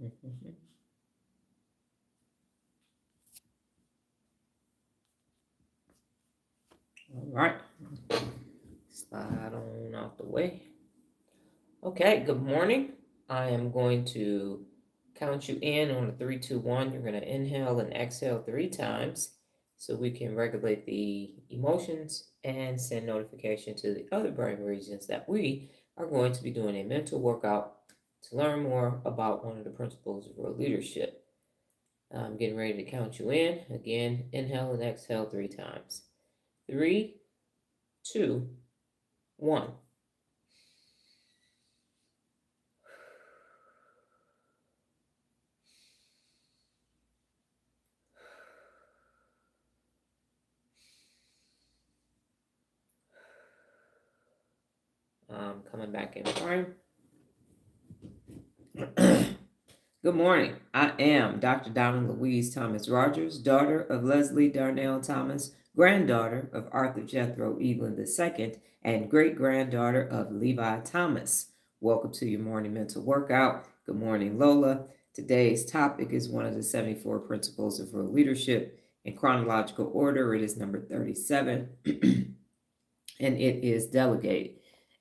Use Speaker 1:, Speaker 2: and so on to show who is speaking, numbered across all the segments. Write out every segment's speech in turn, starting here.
Speaker 1: Mhm. All right. Slide on out the way. Okay, good morning. I am going to count you in on a 3, 2, 1. You're going to inhale and exhale 3 times so we can regulate the emotions and send notification to the other brain regions that we are going to be doing a mental workout to learn more about one of the principles of real leadership. I'm getting ready to count you in. Again, inhale and exhale 3 times. 3, 2, 1. Coming back in frame. Good morning. I am Dr. Donna Louise Thomas-Rodgers, daughter of Leslie Darnell Thomas, granddaughter of Arthur Jethro Evelyn II, and great-granddaughter of Levi Thomas. Welcome to your morning mental workout. Good morning, Lola. Today's topic is one of the 74 principles of real leadership. In chronological order, it is number 37, and it is Delegate.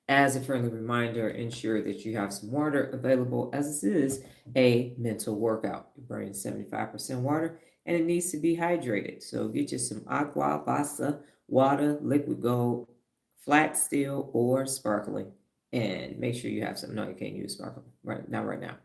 Speaker 1: As a friendly reminder, ensure that you have some water available, as this is a mental workout. Your brain is 75% water and it needs to be hydrated. So get you some aqua, basa, water, liquid gold, flat still, or sparkling. And make sure you have some. No, you can't use sparkling right now,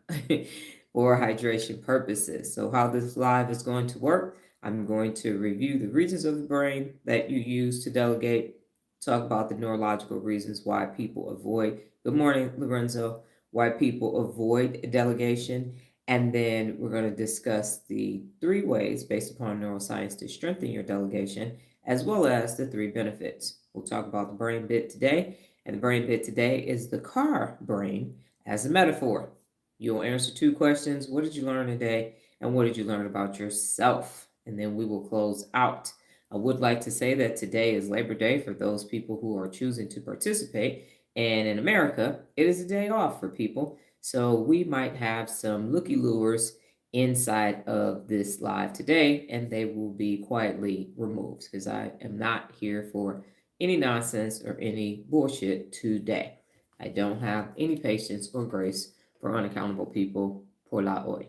Speaker 1: for hydration purposes. So, how this live is going to work, I'm going to review the regions of the brain that you use to delegate, talk about the neurological reasons why people avoid, good morning, Lorenzo, why people avoid delegation. And then we're going to discuss the 3 ways based upon neuroscience to strengthen your delegation, as well as the 3 benefits. We'll talk about the brain bit today. And the brain bit today is the car brain as a metaphor. You'll answer 2 questions. What did you learn today? And what did you learn about yourself? And then we will close out. I would like to say that today is Labor Day for those people who are choosing to participate. And in America, it is a day off for people. So we might have some looky lures inside of this live today, and they will be quietly removed because I am not here for any nonsense or any bullshit today. I don't have any patience or grace for unaccountable people. Por la hoy.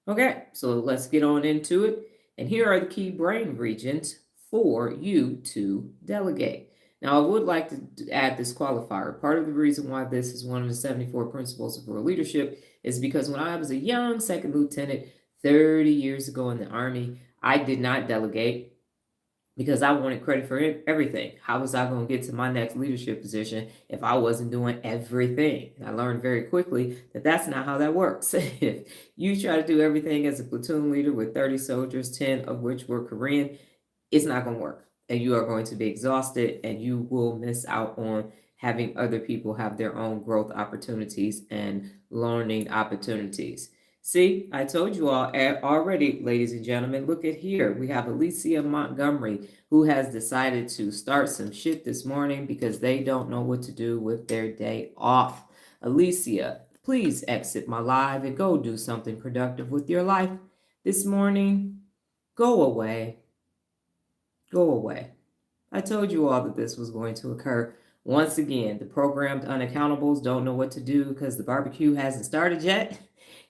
Speaker 1: Okay, so let's get on into it. And here are the key brain regions for you to delegate. Now, I would like to add this qualifier. Part of the reason why this is one of the 74 principles of real leadership is because when I was a young second lieutenant 30 years ago in the Army, I did not delegate because I wanted credit for everything. How was I going to get to my next leadership position if I wasn't doing everything? And I learned very quickly that that's not how that works. If you try to do everything as a platoon leader with 30 soldiers, 10 of which were Korean, it's not going to work. And you are going to be exhausted and you will miss out on having other people have their own growth opportunities and learning opportunities. See, I told you all already, ladies and gentlemen, look at here. We have Alicia Montgomery who has decided to start some shit this morning because they don't know what to do with their day off. Alicia, please exit my live and go do something productive with your life this morning. Go away. Go away. I told you all that this was going to occur. Once again, the programmed unaccountables don't know what to do because the barbecue hasn't started yet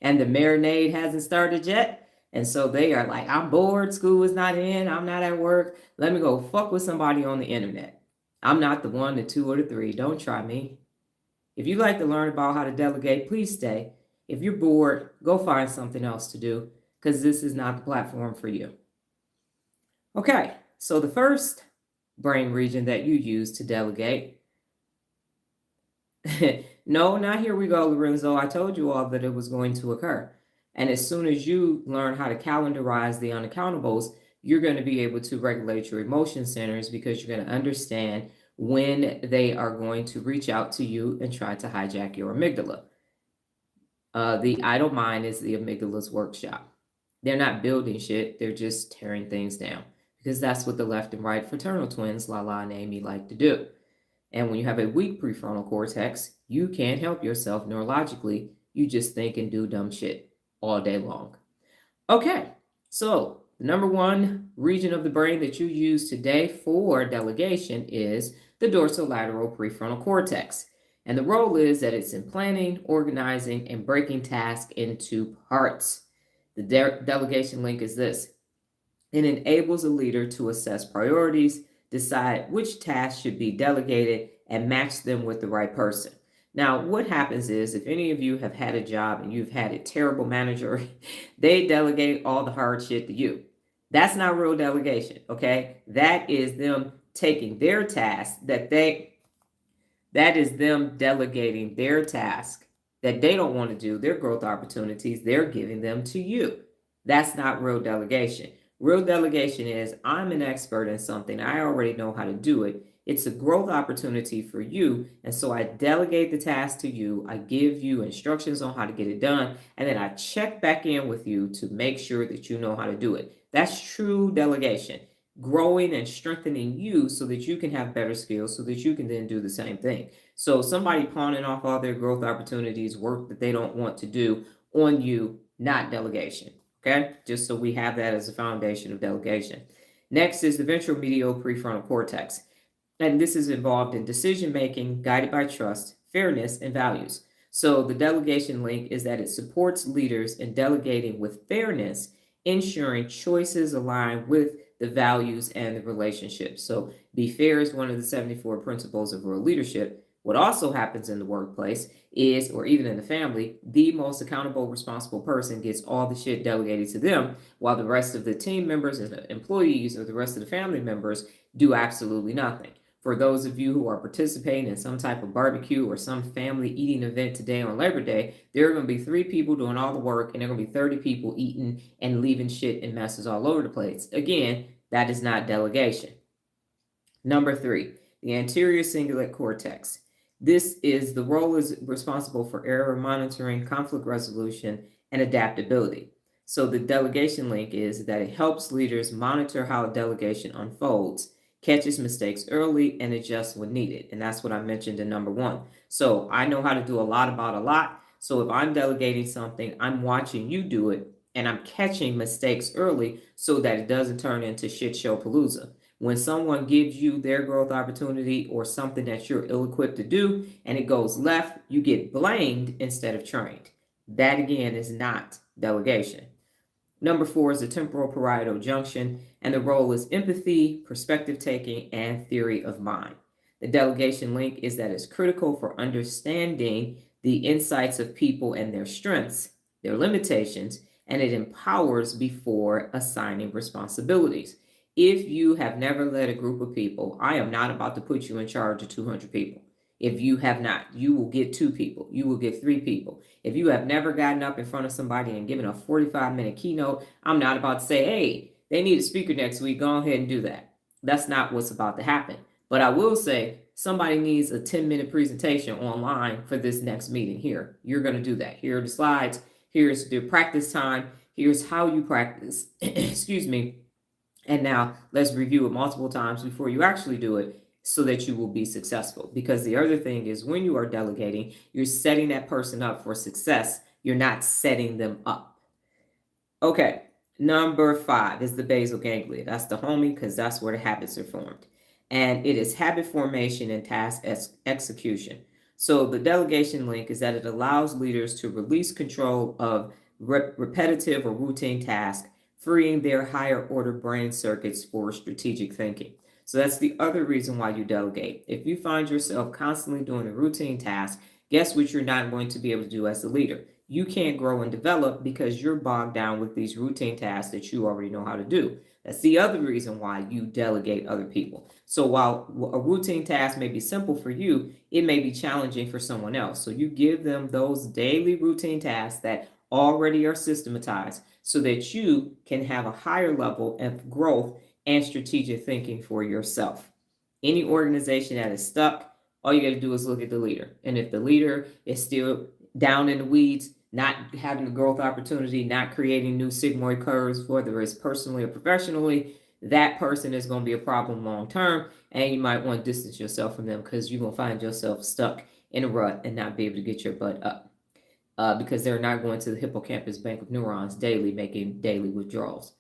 Speaker 1: and the marinade hasn't started yet. And so they are like, I'm bored, school is not in, I'm not at work. Let me go fuck with somebody on the internet. I'm not the 1, the 2, or the 3. Don't try me. If you'd like to learn about how to delegate, please stay. If you're bored, go find something else to do because this is not the platform for you. Okay, so the first brain region that you use to delegate. No, not here we go, Lorenzo. I told you all that it was going to occur. And as soon as you learn how to calendarize the unaccountables, you're going to be able to regulate your emotion centers because you're going to understand when they are going to reach out to you and try to hijack your amygdala. The idle mind is the amygdala's workshop. They're not building shit, they're just tearing things down because that's what the left and right fraternal twins, Lala and Amy, like to do. And when you have a weak prefrontal cortex, you can't help yourself neurologically. You just think and do dumb shit. all day long. Okay, so the number one region of the brain that you use today for delegation is the dorsolateral prefrontal cortex. And the role is that it's in planning, organizing, and breaking tasks into parts. The delegation link is this: it enables a leader to assess priorities, decide which tasks should be delegated, and match them with the right person. Now, what happens is if any of you have had a job and you've had a terrible manager, they delegate all the hard shit to you. That's not real delegation, okay? That is them taking their task that is them delegating their task that they don't want to do, their growth opportunities, they're giving them to you. That's not real delegation. Real delegation is I'm an expert in something, I already know how to do it. It's a growth opportunity for you. And so I delegate the task to you. I give you instructions on how to get it done. And then I check back in with you to make sure that you know how to do it. That's true delegation. Growing and strengthening you so that you can have better skills so that you can then do the same thing. So somebody pawning off all their growth opportunities, work that they don't want to do on you, not delegation. Okay, just so we have that as a foundation of delegation. Next is the ventral medial prefrontal cortex. And this is involved in decision making, guided by trust, fairness, and values. So the delegation link is that it supports leaders in delegating with fairness, ensuring choices align with the values and the relationships. So be fair is one of the 74 principles of real leadership. What also happens in the workplace is, or even in the family, the most accountable, responsible person gets all the shit delegated to them, while the rest of the team members and the employees or the rest of the family members do absolutely nothing. For those of you who are participating in some type of barbecue or some family eating event today on Labor Day, there are going to be 3 people doing all the work and there are going to be 30 people eating and leaving shit and messes all over the place. Again, that is not delegation. Number 3, the anterior cingulate cortex. This is the role is responsible for error monitoring, conflict resolution, and adaptability. So the delegation link is that it helps leaders monitor how a delegation unfolds, catches mistakes early, and adjusts when needed. And that's what I mentioned in number 1. So I know how to do a lot about a lot. So if I'm delegating something, I'm watching you do it, and I'm catching mistakes early so that it doesn't turn into shit show palooza. When someone gives you their growth opportunity or something that you're ill-equipped to do and it goes left, you get blamed instead of trained. That again is not delegation. Number 4 is the temporal parietal junction, and the role is empathy, perspective taking, and theory of mind. The delegation link is that it's critical for understanding the insights of people and their strengths, their limitations, and it empowers before assigning responsibilities. If you have never led a group of people, I am not about to put you in charge of 200 people. If you have not, you will get 2 people. You will get 3 people. If you have never gotten up in front of somebody and given a 45-minute keynote, I'm not about to say, hey, they need a speaker next week. Go ahead and do that. That's not what's about to happen. But I will say somebody needs a 10-minute presentation online for this next meeting here. You're going to do that. Here are the slides. Here's the practice time. Here's how you practice. Excuse me. And now let's review it multiple times before you actually do it so that you will be successful. Because the other thing is when you are delegating, you're setting that person up for success. You're not setting them up. Okay, number 5 is the basal ganglia. That's the homie because that's where the habits are formed. And it is habit formation and task execution. So the delegation link is that it allows leaders to release control of repetitive or routine tasks, freeing their higher order brain circuits for strategic thinking. So that's the other reason why you delegate. If you find yourself constantly doing a routine task, guess what you're not going to be able to do as a leader? You can't grow and develop because you're bogged down with these routine tasks that you already know how to do. That's the other reason why you delegate other people. So while a routine task may be simple for you, it may be challenging for someone else. So you give them those daily routine tasks that already are systematized so that you can have a higher level of growth and strategic thinking for yourself. Any organization that is stuck, all you got to do is look at the leader. And if the leader is still down in the weeds, not having the growth opportunity, not creating new sigmoid curves, whether it's personally or professionally, that person is going to be a problem long term. And you might want to distance yourself from them because you're going to find yourself stuck in a rut and not be able to get your butt up. because they're not going to the hippocampus bank of neurons daily, making daily withdrawals.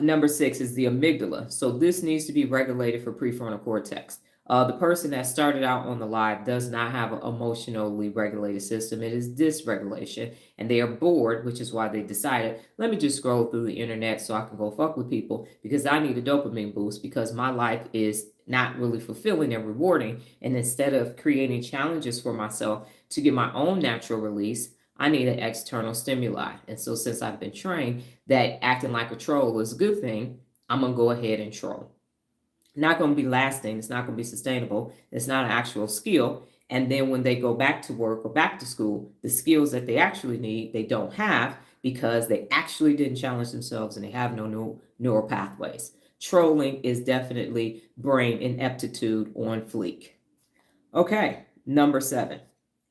Speaker 1: Number 6 is the amygdala. So this needs to be regulated for prefrontal cortex. The person that started out on the live does not have an emotionally regulated system. It is dysregulation, and they are bored, which is why they decided, let me just scroll through the internet so I can go fuck with people because I need a dopamine boost because my life is not really fulfilling and rewarding. And instead of creating challenges for myself to get my own natural release, I need an external stimuli. And so since I've been trained that acting like a troll is a good thing, I'm going to go ahead and troll. Not going to be lasting. It's not going to be sustainable. It's not an actual skill. And then when they go back to work or back to school, the skills that they actually need, they don't have because they actually didn't challenge themselves and they have no neural pathways. Trolling is definitely brain ineptitude on fleek. Okay, number 7.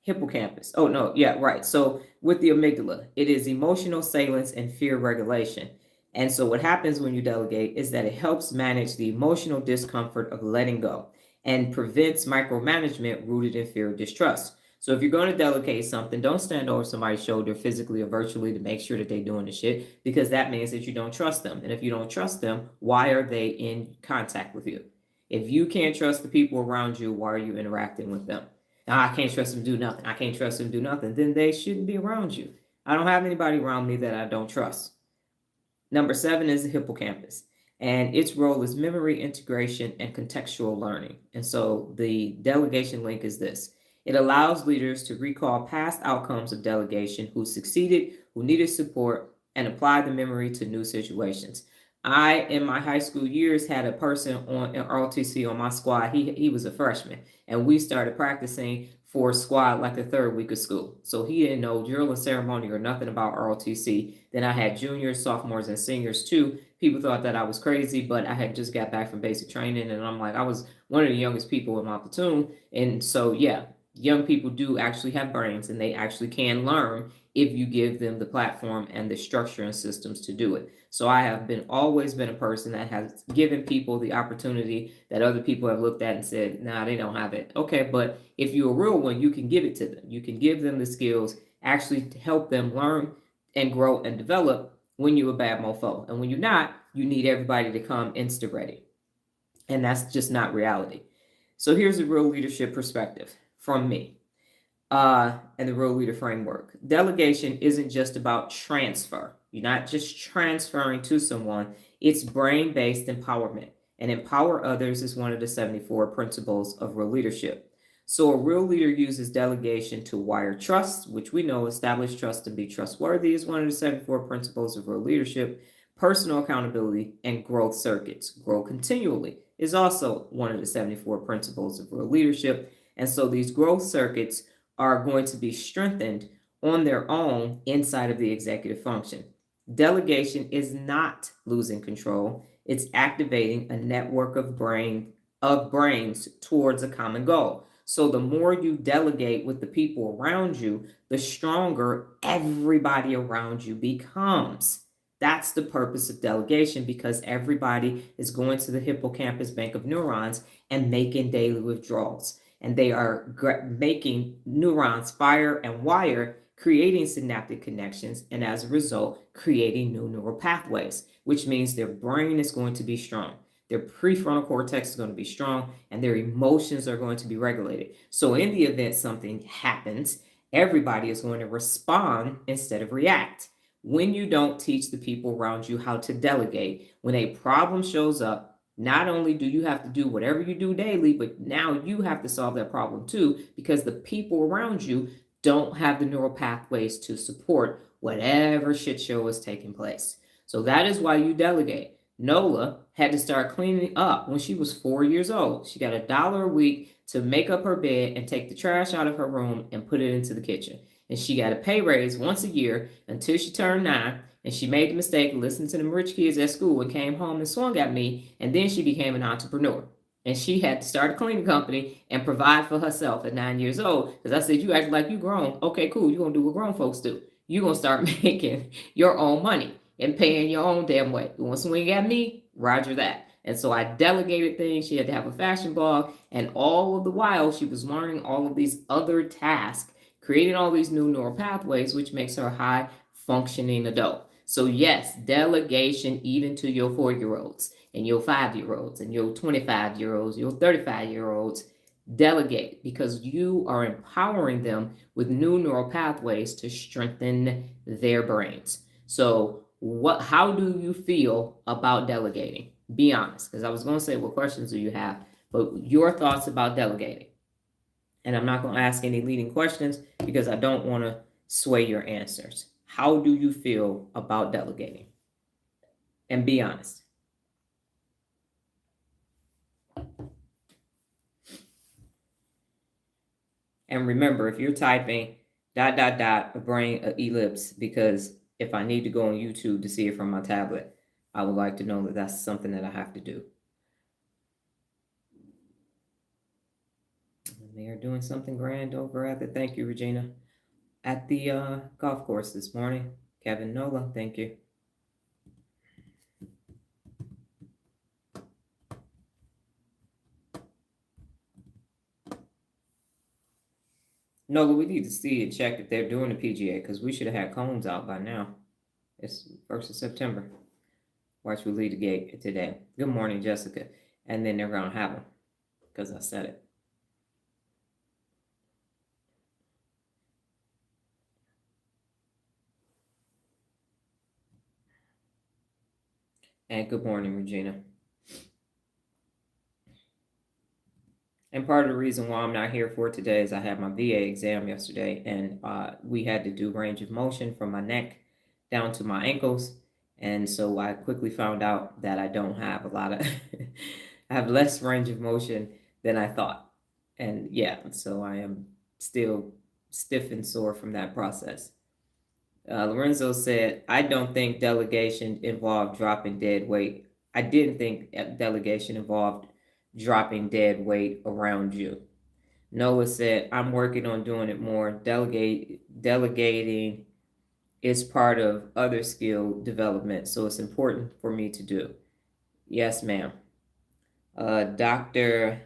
Speaker 1: Hippocampus. Oh, no, yeah, right. So with the amygdala, it is emotional salience and fear regulation. And so what happens when you delegate is that it helps manage the emotional discomfort of letting go and prevents micromanagement rooted in fear or distrust. So if you're going to delegate something, don't stand over somebody's shoulder physically or virtually to make sure that they're doing the shit, because that means that you don't trust them. And if you don't trust them, why are they in contact with you? If you can't trust the people around you, why are you interacting with them? I can't trust them to do nothing. I can't trust them to do nothing. Then they shouldn't be around you. I don't have anybody around me that I don't trust. Number 7 is the hippocampus, and its role is memory integration and contextual learning. And so the delegation link is this. It allows leaders to recall past outcomes of delegation, who succeeded, who needed support, and apply the memory to new situations. I, in my high school years, had a person on an ROTC on my squad. He was a freshman, and we started practicing for squad like the third week of school. So he didn't know drill and ceremony or nothing about ROTC. Then I had juniors, sophomores, and seniors too. People thought that I was crazy, but I had just got back from basic training, and I'm like, I was one of the youngest people in my platoon. And so, yeah, young people do actually have brains, and they actually can learn if you give them the platform and the structure and systems to do it. So I have always been a person that has given people the opportunity that other people have looked at and said, nah, they don't have it. Okay, but if you're a real one, you can give it to them. You can give them the skills, actually to help them learn and grow and develop when you're a bad mofo. And when you're not, you need everybody to come insta ready. And that's just not reality. So here's a real leadership perspective from me. And the Real Leader Framework. Delegation isn't just about transfer. You're not just transferring to someone. It's brain-based empowerment. And empower others is one of the 74 principles of real leadership. So a real leader uses delegation to wire trust, which we know establish trust and be trustworthy is one of the 74 principles of real leadership. Personal accountability and growth circuits. Grow continually is also one of the 74 principles of real leadership. And so these growth circuits are going to be strengthened on their own inside of the executive function. Delegation is not losing control. It's activating a network of brains towards a common goal. So the more you delegate with the people around you, the stronger everybody around you becomes. That's the purpose of delegation, because everybody is going to the hippocampus bank of neurons and making daily withdrawals. And they are making neurons fire and wire, creating synaptic connections, and as a result, creating new neural pathways, which means their brain is going to be strong. Their prefrontal cortex is going to be strong, and their emotions are going to be regulated. So in the event something happens, everybody is going to respond instead of react. When you don't teach the people around you how to delegate, when a problem shows up, not only do you have to do whatever you do daily, but now you have to solve that problem too, because the people around you don't have the neural pathways to support whatever shit show is taking place. So that is why you delegate. Nola had to start cleaning up when she was 4 years old. She got $1 a week to make up her bed and take the trash out of her room and put it into the kitchen. And she got a pay raise once a year until she turned 9. And she made the mistake of listening to them rich kids at school and came home and swung at me. And then she became an entrepreneur. And she had to start a cleaning company and provide for herself at 9 years old. Because I said, you act like you grown. Okay, cool. You're going to do what grown folks do. You're going to start making your own money and paying your own damn way. You want to swing at me? Roger that. And so I delegated things. She had to have a fashion blog. And all of the while, she was learning all of these other tasks, creating all these new neural pathways, which makes her a high functioning adult. So yes, delegation even to your 4-year-olds and your 5-year-olds and your 25-year-olds, your 35-year-olds, delegate, because you are empowering them with new neural pathways to strengthen their brains. So how do you feel about delegating? Be honest, because I was going to say, what questions do you have? But your thoughts about delegating. And I'm not going to ask any leading questions because I don't want to sway your answers. How do you feel about delegating? And be honest. And remember, if you're typing ... a brain, a ellipse, because if I need to go on YouTube to see it from my tablet, I would like to know that that's something that I have to do. And they are doing something grand over at the, thank you, Regina, at the golf course this morning. Kevin Nola, thank you. Nola, we need to see and check if they're doing the PGA, because we should have had cones out by now. It's 1st of September. Watch we lead the gate today. Good morning, Jessica. And then they're going to have them, because I said it. And good morning, Regina. And part of the reason why I'm not here for today is I had my VA exam yesterday, and we had to do range of motion from my neck down to my ankles. And so I quickly found out that I don't have a lot of, I have less range of motion than I thought. And yeah, so I am still stiff and sore from that process. Lorenzo said, I don't think delegation involved dropping dead weight. I didn't think delegation involved dropping dead weight around you. Noah said, I'm working on doing it more. Delegating is part of other skill development, so it's important for me to do. Yes, ma'am. Dr.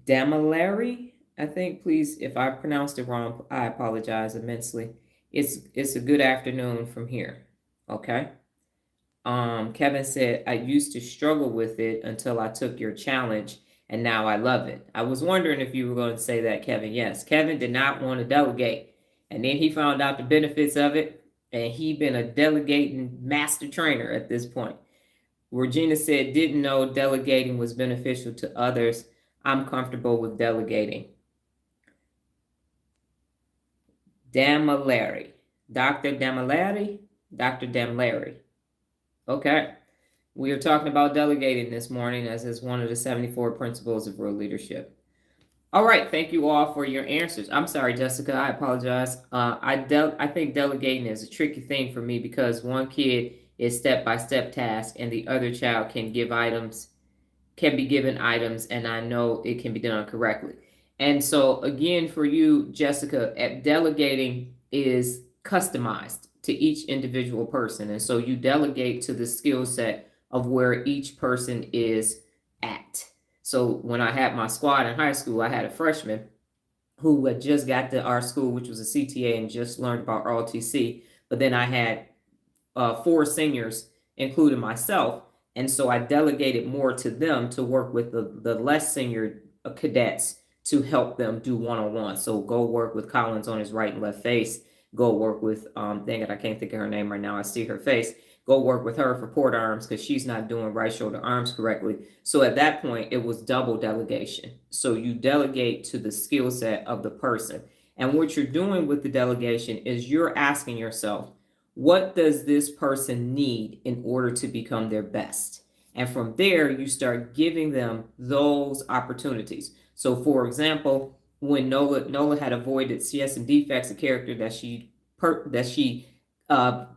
Speaker 1: Damilari, I think, please, if I pronounced it wrong, I apologize immensely. It's a good afternoon from here, okay? Kevin said, I used to struggle with it until I took your challenge, and now I love it. I was wondering if you were going to say that, Kevin. Yes, Kevin did not want to delegate, and then he found out the benefits of it, and he been a delegating master trainer at this point. Regina said, didn't know delegating was beneficial to others. I'm comfortable with delegating. Damilari. Dr. Damilari? Dr. Damilari. Okay. We are talking about delegating this morning, as is one of the 74 principles of real leadership. All right. Thank you all for your answers. I'm sorry, Jessica. I apologize. I think delegating is a tricky thing for me because one kid is step-by-step task and the other child can be given items, and I know it can be done correctly. And so again, for you, Jessica, delegating is customized to each individual person. And so you delegate to the skill set of where each person is at. So when I had my squad in high school, I had a freshman who had just got to our school, which was a CTA, and just learned about ROTC. But then I had 4 seniors, including myself. And so I delegated more to them to work with the less senior cadets to help them do one-on-one. So go work with Collins on his right and left face. Go work with, dang it, I can't think of her name right now. I see her face. Go work with her for port arms because she's not doing right shoulder arms correctly. So at that point, it was double delegation. So you delegate to the skill set of the person. And what you're doing with the delegation is you're asking yourself, what does this person need in order to become their best? And from there, you start giving them those opportunities. So for example, when Nola had avoided, she had some defects of character that she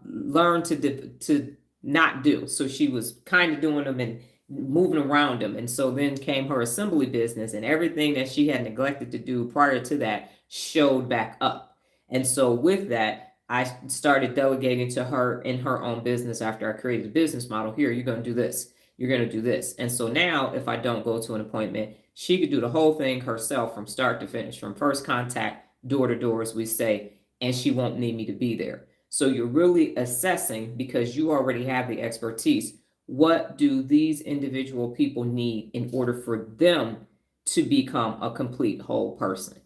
Speaker 1: learned to not do. So she was kind of doing them and moving around them. And so then came her assembly business, and everything that she had neglected to do prior to that showed back up. And so with that, I started delegating to her in her own business after I created a business model. Here, you're going to do this. You're going to do this. And so now if I don't go to an appointment, she could do the whole thing herself from start to finish, from first contact door to door, as we say, and she won't need me to be there. So you're really assessing, because you already have the expertise, what do these individual people need in order for them to become a complete whole person.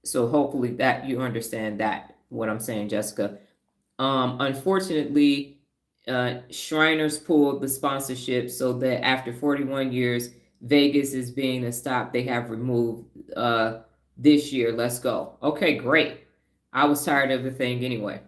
Speaker 1: So hopefully that you understand that, what I'm saying, Jessica. Unfortunately, Shriners pulled the sponsorship, so that after 41 years, Vegas is being a stop they have removed this year. Let's go. Okay, great. I was tired of the thing anyway.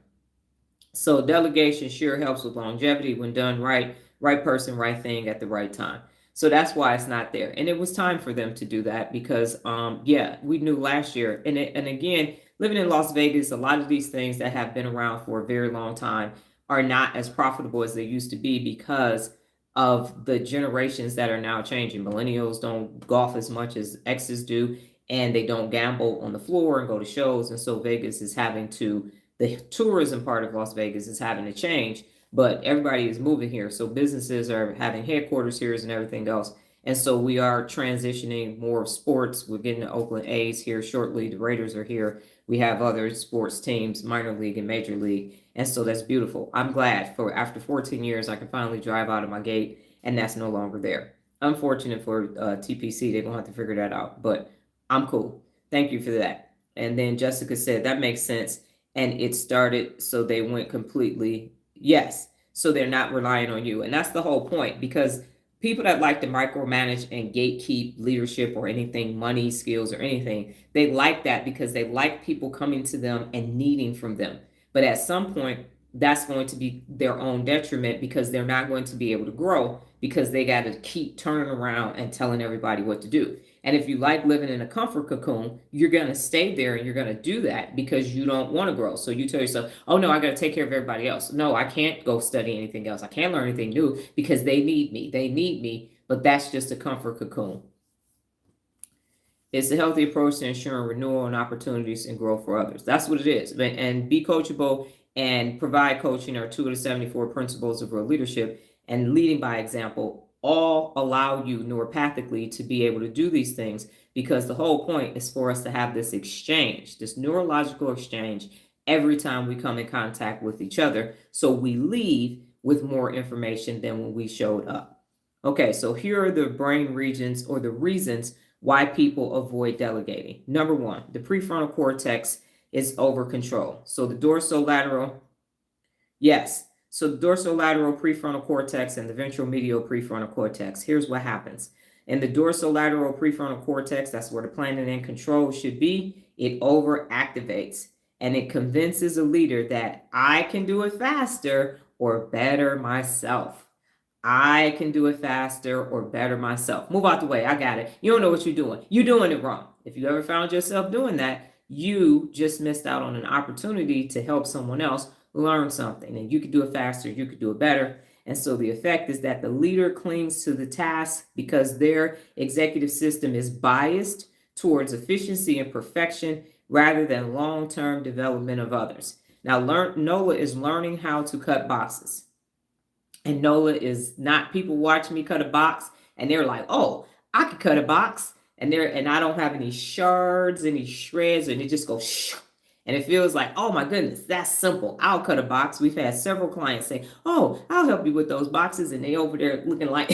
Speaker 1: So delegation sure helps with longevity when done right. Right person, right thing at the right time. So that's why it's not there. And it was time for them to do that because, yeah, we knew last year. And again, living in Las Vegas, a lot of these things that have been around for a very long time are not as profitable as they used to be because of the generations that are now changing. Millennials don't golf as much as X's do, and they don't gamble on the floor and go to shows. And so Vegas is having to, the tourism part of Las Vegas is having to change, but everybody is moving here. So businesses are having headquarters here and everything else. And so we are transitioning more of sports. We're getting the Oakland A's here shortly. The Raiders are here. We have other sports teams, minor league and major league. And so that's beautiful. I'm glad for after 14 years, I can finally drive out of my gate and that's no longer there. Unfortunate for TPC, they're going to have to figure that out, but I'm cool. Thank you for that. And then Jessica said, that makes sense. And it started, so they went completely, yes. So they're not relying on you. And that's the whole point, because people that like to micromanage and gatekeep leadership or anything, money, skills, or anything, they like that because they like people coming to them and needing from them. But at some point, that's going to be their own detriment because they're not going to be able to grow because they got to keep turning around and telling everybody what to do. And if you like living in a comfort cocoon, you're going to stay there and you're going to do that because you don't want to grow. So you tell yourself, oh no, I got to take care of everybody else. No, I can't go study anything else. I can't learn anything new because they need me. They need me. But that's just a comfort cocoon. It's a healthy approach to ensuring renewal and opportunities and growth for others. That's what it is. And be coachable and provide coaching are 2 of the 74 principles of real leadership. And leading by example all allow you neuropathically to be able to do these things, because the whole point is for us to have this exchange, this neurological exchange, every time we come in contact with each other. So we leave with more information than when we showed up. Okay, so here are the brain regions or the reasons why people avoid delegating. Number one, the prefrontal cortex is over control. So the dorsolateral, yes. So the dorsolateral prefrontal cortex and the ventromedial prefrontal cortex. Here's what happens. In the dorsolateral prefrontal cortex, that's where the planning and control should be, it overactivates and it convinces a leader that I can do it faster or better myself. I can do it faster or better myself. Move out the way. I got it. You don't know what you're doing. You're doing it wrong. If you ever found yourself doing that, you just missed out on an opportunity to help someone else learn something. And you could do it faster. You could do it better. And so the effect is that the leader clings to the task because their executive system is biased towards efficiency and perfection rather than long-term development of others. Now, NOLA is learning how to cut boxes. And NOLA is not, people watch me cut a box and they're like, oh, I could cut a box and I don't have any shards, any shreds, and it just goes shh. And it feels like, oh my goodness, that's simple. I'll cut a box. We've had several clients say, oh, I'll help you with those boxes. And they over there looking like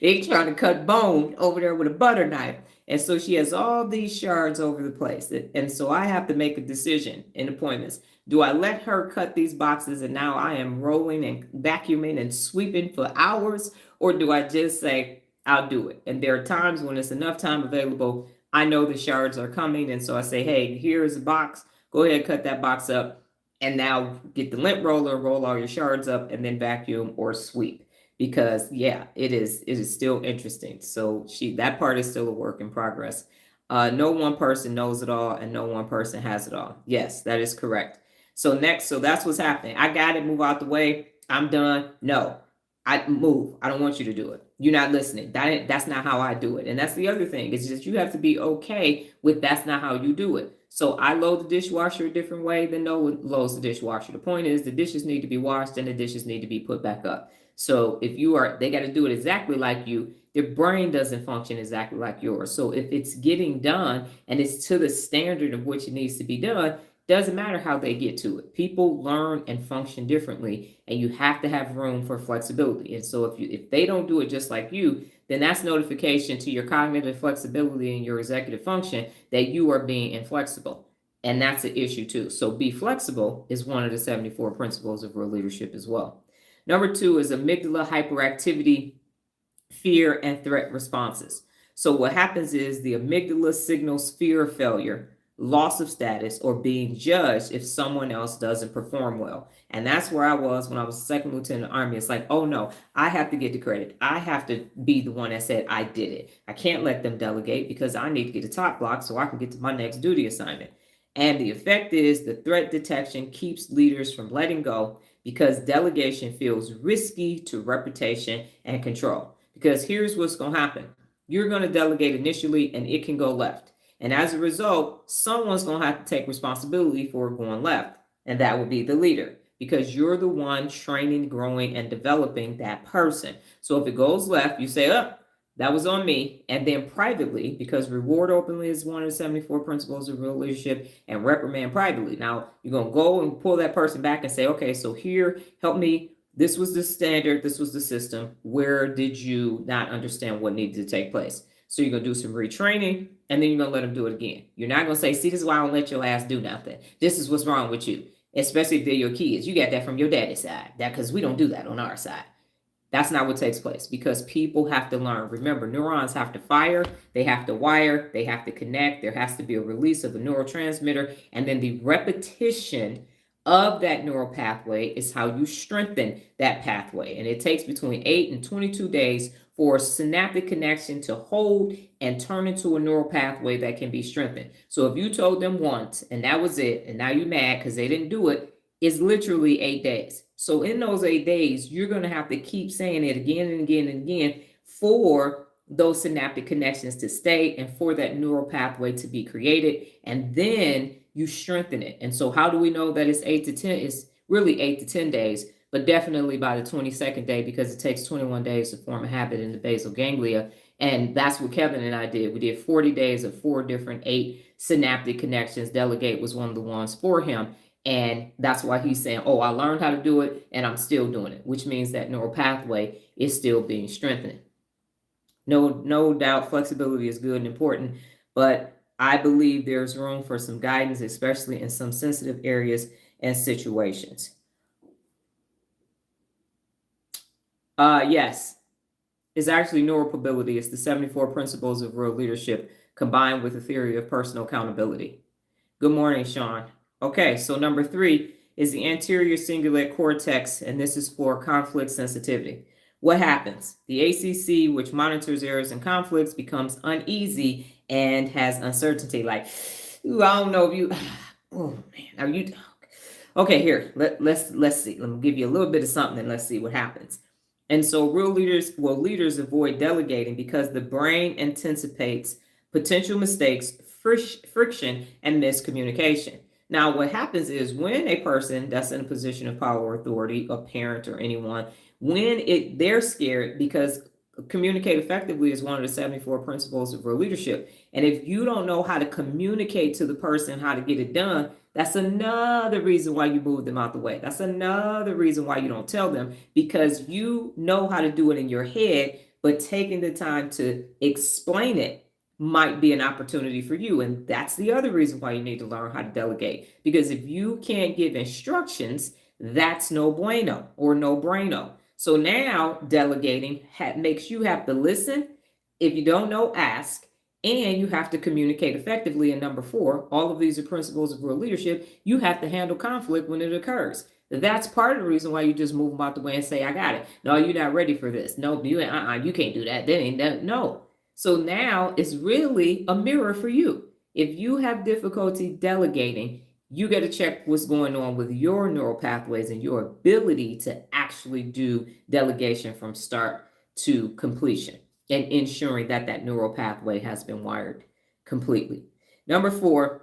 Speaker 1: they trying to cut bone over there with a butter knife. And so she has all these shards over the place. And so I have to make a decision in appointments. Do I let her cut these boxes and now I am rolling and vacuuming and sweeping for hours? Or do I just say, I'll do it? And there are times when it's enough time available, I know the shards are coming. And so I say, hey, here's a box. Go ahead, cut that box up. And now get the lint roller, roll all your shards up, and then vacuum or sweep. Because yeah, it is still interesting. So that part is still a work in progress. No one person knows it all and no one person has it all. Yes, that is correct. So that's what's happening. I got it, move out the way. I'm done. No, I move. I don't want you to do it. You're not listening. That's not how I do it. And that's the other thing. It's just you have to be okay with that's not how you do it. So I load the dishwasher a different way than Noah loads the dishwasher. The point is the dishes need to be washed and the dishes need to be put back up. So if they got to do it exactly like you, their brain doesn't function exactly like yours. So if it's getting done and it's to the standard of which it needs to be done, doesn't matter how they get to it. People learn and function differently, and you have to have room for flexibility. And so if they don't do it just like you, then that's notification to your cognitive flexibility and your executive function that you are being inflexible. And that's an issue too. So be flexible is one of the 74 principles of real leadership as well. Number 2 is amygdala hyperactivity, fear, and threat responses. So what happens is the amygdala signals fear of failure, loss of status, or being judged if someone else doesn't perform well. And that's where I was when I was second lieutenant in the Army. It's like, oh no, I have to get the credit. I have to be the one that said I did it. I can't let them delegate because I need to get a top block so I can get to my next duty assignment. And the effect is the threat detection keeps leaders from letting go because delegation feels risky to reputation and control. Because here's what's going to happen. You're going to delegate initially and it can go left. And as a result, someone's going to have to take responsibility for going left. And that will be the leader because you're the one training, growing, and developing that person. So if it goes left, you say, oh, that was on me. And then privately, because reward openly is one of the 74 principles of real leadership, and reprimand privately. Now, you're going to go and pull that person back and say, okay, so here, help me. This was the standard. This was the system. Where did you not understand what needed to take place? So you're going to do some retraining, and then you're going to let them do it again. You're not going to say, see, this is why I don't let your ass do nothing. This is what's wrong with you, especially if they're your kids. You got that from your daddy's side, that because we don't do that on our side. That's not what takes place because people have to learn. Remember, neurons have to fire, they have to wire, they have to connect. There has to be a release of a neurotransmitter. And then the repetition of that neural pathway is how you strengthen that pathway. And it takes between 8 and 22 days for a synaptic connection to hold and turn into a neural pathway that can be strengthened. So if you told them once and that was it, and now you're mad because they didn't do it, it's literally 8 days. So in those 8 days, you're going to have to keep saying it again and again and again for those synaptic connections to stay and for that neural pathway to be created. And then you strengthen it. And so how do we know that it's 8 to 10? It's really 8 to 10 days, but definitely by the 22nd day, because it takes 21 days to form a habit in the basal ganglia. And that's what Kevin and I did. We did 40 days of 4 different 8 synaptic connections. Delegate was one of the ones for him. And that's why he's saying, oh, I learned how to do it and I'm still doing it, which means that neural pathway is still being strengthened. No doubt flexibility is good and important, but I believe there's room for some guidance, especially in some sensitive areas and situations. Yes, it's actually neuropability. It's the 74 principles of real leadership combined with the theory of personal accountability. Good morning, Sean. Okay, so number 3 is the anterior cingulate cortex, and this is for conflict sensitivity. What happens? The ACC, which monitors errors and conflicts, becomes uneasy and has uncertainty. Like, ooh, I don't know if you, oh man, are you, okay, here, let's see. Let me give you a little bit of something and let's see what happens. And so leaders avoid delegating because the brain anticipates potential mistakes, friction, and miscommunication. Now, what happens is when a person that's in a position of power or authority, a parent or anyone, when they're scared, because communicate effectively is one of the 74 principles of real leadership. And if you don't know how to communicate to the person how to get it done, that's another reason why you move them out the way. That's another reason why you don't tell them, because you know how to do it in your head, but taking the time to explain it might be an opportunity for you. And that's the other reason why you need to learn how to delegate. Because if you can't give instructions, that's no bueno or no braino. So now delegating makes you have to listen. If you don't know, ask. And you have to communicate effectively. And number 4, all of these are principles of real leadership. You have to handle conflict when it occurs. That's part of the reason why you just move them out the way and say, I got it. No, you're not ready for this. No, you can't do that. That ain't that. No. So now it's really a mirror for you. If you have difficulty delegating, you got to check what's going on with your neural pathways and your ability to actually do delegation from start to completion, and ensuring that that neural pathway has been wired completely. Number 4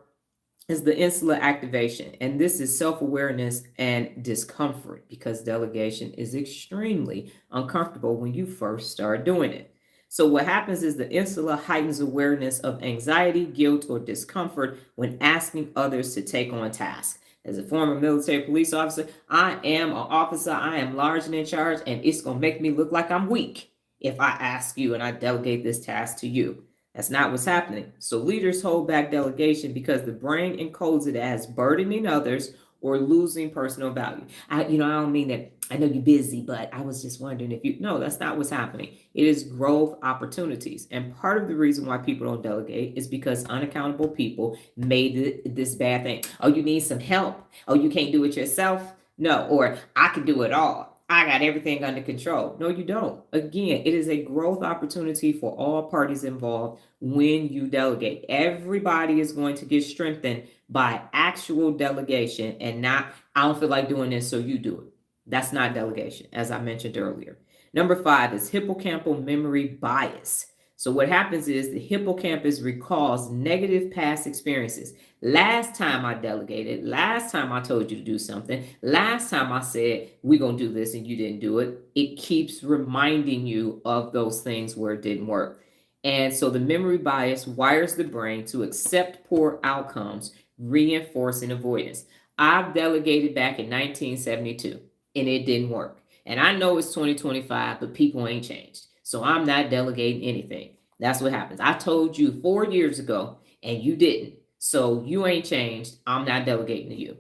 Speaker 1: is the insular activation. And this is self-awareness and discomfort, because delegation is extremely uncomfortable when you first start doing it. So what happens is the insula heightens awareness of anxiety, guilt, or discomfort when asking others to take on tasks. As a former military police officer, I am an officer, I am large and in charge, and it's going to make me look like I'm weak if I ask you and I delegate this task to you. That's not what's happening. So leaders hold back delegation because the brain encodes it as burdening others or losing personal value. I don't mean that. I know you're busy, but I was just wondering if you. No, that's not what's happening. It is growth opportunities, and part of the reason why people don't delegate is because unaccountable people made this bad thing. Oh, you need some help. Oh, you can't do it yourself. No, or I can do it all. I got everything under control. No, you don't. Again, it is a growth opportunity for all parties involved when you delegate. Everybody is going to get strengthened by actual delegation and not, I don't feel like doing this, so you do it. That's not delegation, as I mentioned earlier. Number 5 is hippocampal memory bias. So what happens is the hippocampus recalls negative past experiences. Last time I delegated, last time I told you to do something, last time I said we're going to do this and you didn't do it, it keeps reminding you of those things where it didn't work. And so the memory bias wires the brain to accept poor outcomes, reinforcing avoidance. I've delegated back in 1972 and it didn't work. And I know it's 2025, but people ain't changed. So I'm not delegating anything. That's what happens. I told you 4 years ago and you didn't. So you ain't changed. I'm not delegating to you.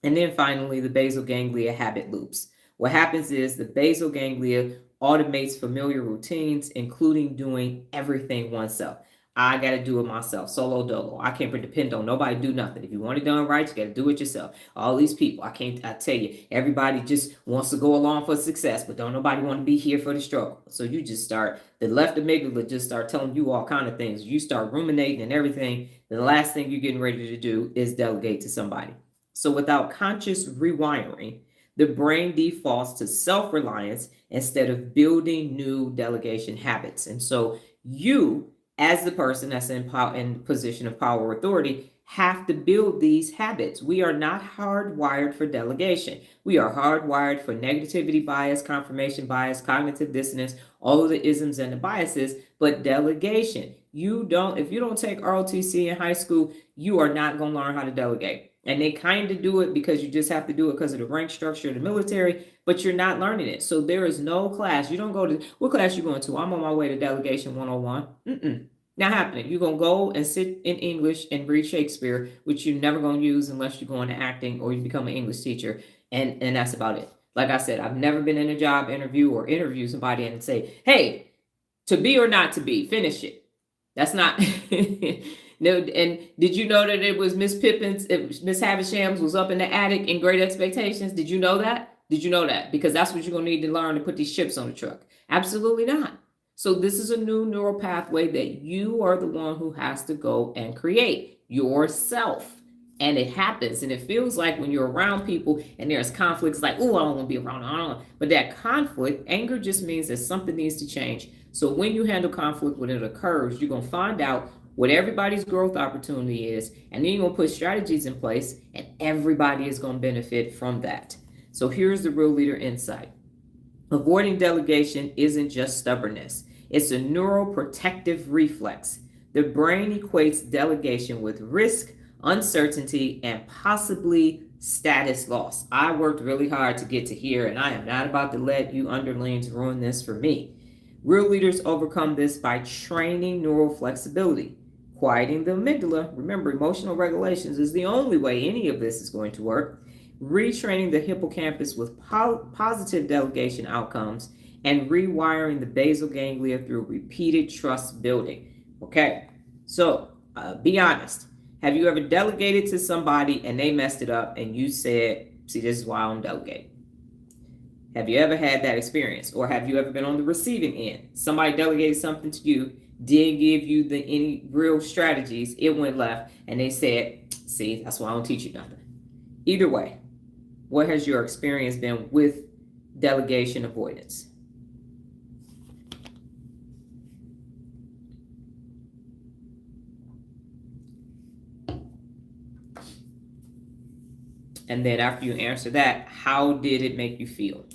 Speaker 1: And then finally, the basal ganglia habit loops. What happens is the basal ganglia automates familiar routines, including doing everything oneself. I got to do it myself, solo dolo. I can't depend on nobody to do nothing. If you want it done right, you got to do it yourself. All these people, I tell you, everybody just wants to go along for success, but don't nobody want to be here for the struggle. So you just start, the left amygdala just start telling you all kind of things. You start ruminating and everything. The last thing you're getting ready to do is delegate to somebody. So without conscious rewiring, the brain defaults to self-reliance instead of building new delegation habits. And so you, as the person that's in position of power or authority, have to build these habits. We are not hardwired for delegation. We are hardwired for negativity bias, confirmation bias, cognitive dissonance, all of the isms and the biases, but delegation. If you don't take ROTC in high school, you are not going to learn how to delegate. And they kind of do it because you just have to do it because of the rank structure of the military, but you're not learning it. So there is no class. You don't go to, what class you going to? I'm on my way to Delegation 101. Not happening. You're going to go and sit in English and read Shakespeare, which you're never going to use unless you go into acting or you become an English teacher. And that's about it. Like I said, I've never been in a job interview or interview somebody and say, hey, to be or not to be, finish it. That's not... No, and did you know that it was Miss Pippin's, Miss Havishams was up in the attic in Great Expectations? Did you know that? Did you know that? Because that's what you're going to need to learn to put these chips on the truck. Absolutely not. So this is a new neural pathway that you are the one who has to go and create yourself. And it happens. And it feels like when you're around people and there's conflicts, like, oh, I don't want to be around. I don't know. But that conflict, anger just means that something needs to change. So when you handle conflict when it occurs, you're going to find out what everybody's growth opportunity is, and then you're going to put strategies in place, and everybody is going to benefit from that. So here's the real leader insight. Avoiding delegation isn't just stubbornness. It's a neuroprotective reflex. The brain equates delegation with risk, uncertainty, and possibly status loss. I worked really hard to get to here, and I am not about to let you underlings ruin this for me. Real leaders overcome this by training neural flexibility, quieting the amygdala. Remember, emotional regulations is the only way any of this is going to work. Retraining the hippocampus with positive delegation outcomes, and rewiring the basal ganglia through repeated trust building. Okay, so be honest. Have you ever delegated to somebody and they messed it up and you said, see, this is why I don't delegate? Have you ever had that experience? Or have you ever been on the receiving end? Somebody delegated something to you, didn't give you any real strategies, it went left, and they said, see, that's why I don't teach you nothing. Either way, what has your experience been with delegation avoidance? And then after you answer that, how did it make you feel?